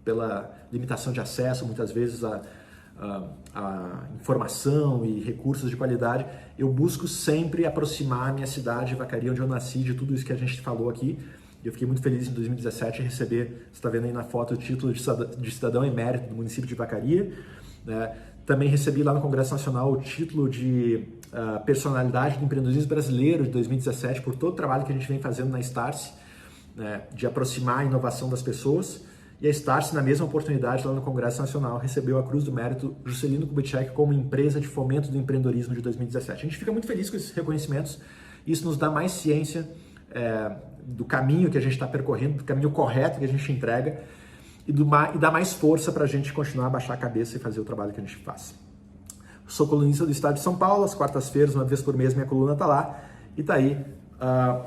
pela limitação de acesso, muitas vezes, a informação e recursos de qualidade. Eu busco sempre aproximar a minha cidade, Vacaria, onde eu nasci, de tudo isso que a gente falou aqui. Eu fiquei muito feliz em 2017 em receber, você está vendo aí na foto, o título de cidadão emérito do município de Vacaria, né? Também recebi lá no Congresso Nacional o título de personalidade do empreendedorismo brasileiro de 2017 por todo o trabalho que a gente vem fazendo na Starse, né, de aproximar a inovação das pessoas. E a Starse, na mesma oportunidade, lá no Congresso Nacional, recebeu a Cruz do Mérito Juscelino Kubitschek como empresa de fomento do empreendedorismo de 2017. A gente fica muito feliz com esses reconhecimentos. Isso nos dá mais ciência do caminho que a gente está percorrendo, do caminho correto que a gente entrega e dá mais força para a gente continuar a baixar a cabeça e fazer o trabalho que a gente faz. Sou colunista do Estado de São Paulo, às quartas-feiras, uma vez por mês, minha coluna está lá. E tá aí,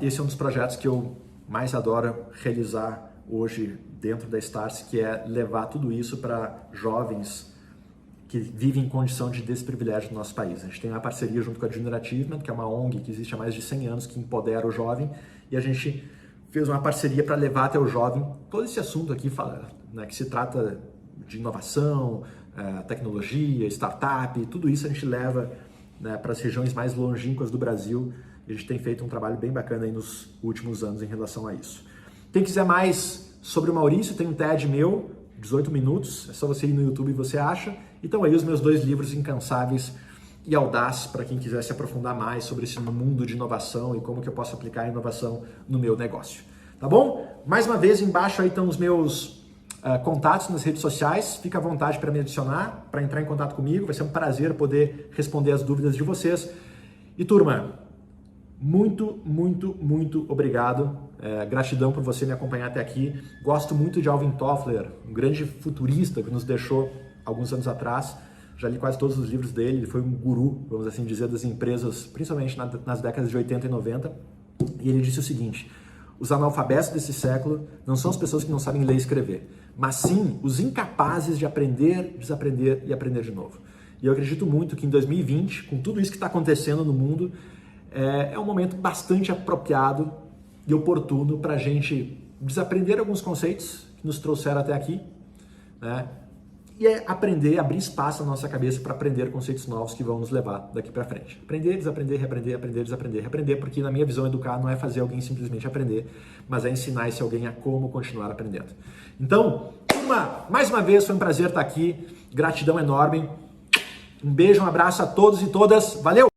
esse é um dos projetos que eu mais adoro realizar hoje dentro da Starse, que é levar tudo isso para jovens que vivem em condição de desprivilégio no nosso país. A gente tem uma parceria junto com a Junior Achievement, que é uma ONG que existe há mais de 100 anos, que empodera o jovem, e a gente fez uma parceria para levar até o jovem todo esse assunto aqui, né, que se trata de inovação, tecnologia, startup, tudo isso a gente leva, né, para as regiões mais longínquas do Brasil, e a gente tem feito um trabalho bem bacana aí nos últimos anos em relação a isso. Quem quiser mais sobre o Maurício, tem um TED meu, 18 minutos, é só você ir no YouTube e você acha. Então aí os meus 2 livros incansáveis e audazes para quem quiser se aprofundar mais sobre esse mundo de inovação e como que eu posso aplicar a inovação no meu negócio. Tá bom? Mais uma vez, embaixo aí estão os meus contatos nas redes sociais. Fica à vontade para me adicionar, para entrar em contato comigo. Vai ser um prazer poder responder as dúvidas de vocês. E turma, muito, muito, muito obrigado. Gratidão por você me acompanhar até aqui. Gosto muito de Alvin Toffler, um grande futurista que nos deixou alguns anos atrás. Já li quase todos os livros dele. Ele foi um guru, vamos assim dizer, das empresas, principalmente nas décadas de 80 e 90. E ele disse o seguinte: os analfabetos desse século não são as pessoas que não sabem ler e escrever, mas sim os incapazes de aprender, desaprender e aprender de novo. E eu acredito muito que em 2020, com tudo isso que está acontecendo no mundo, é um momento bastante apropriado e oportuno para a gente desaprender alguns conceitos que nos trouxeram até aqui, né? E aprender, abrir espaço na nossa cabeça para aprender conceitos novos que vão nos levar daqui para frente. Aprender, desaprender, reaprender, aprender, desaprender, reaprender, porque na minha visão educar não é fazer alguém simplesmente aprender, mas é ensinar esse alguém a como continuar aprendendo. Então, mais uma vez foi um prazer estar aqui, gratidão enorme, um beijo, um abraço a todos e todas, valeu!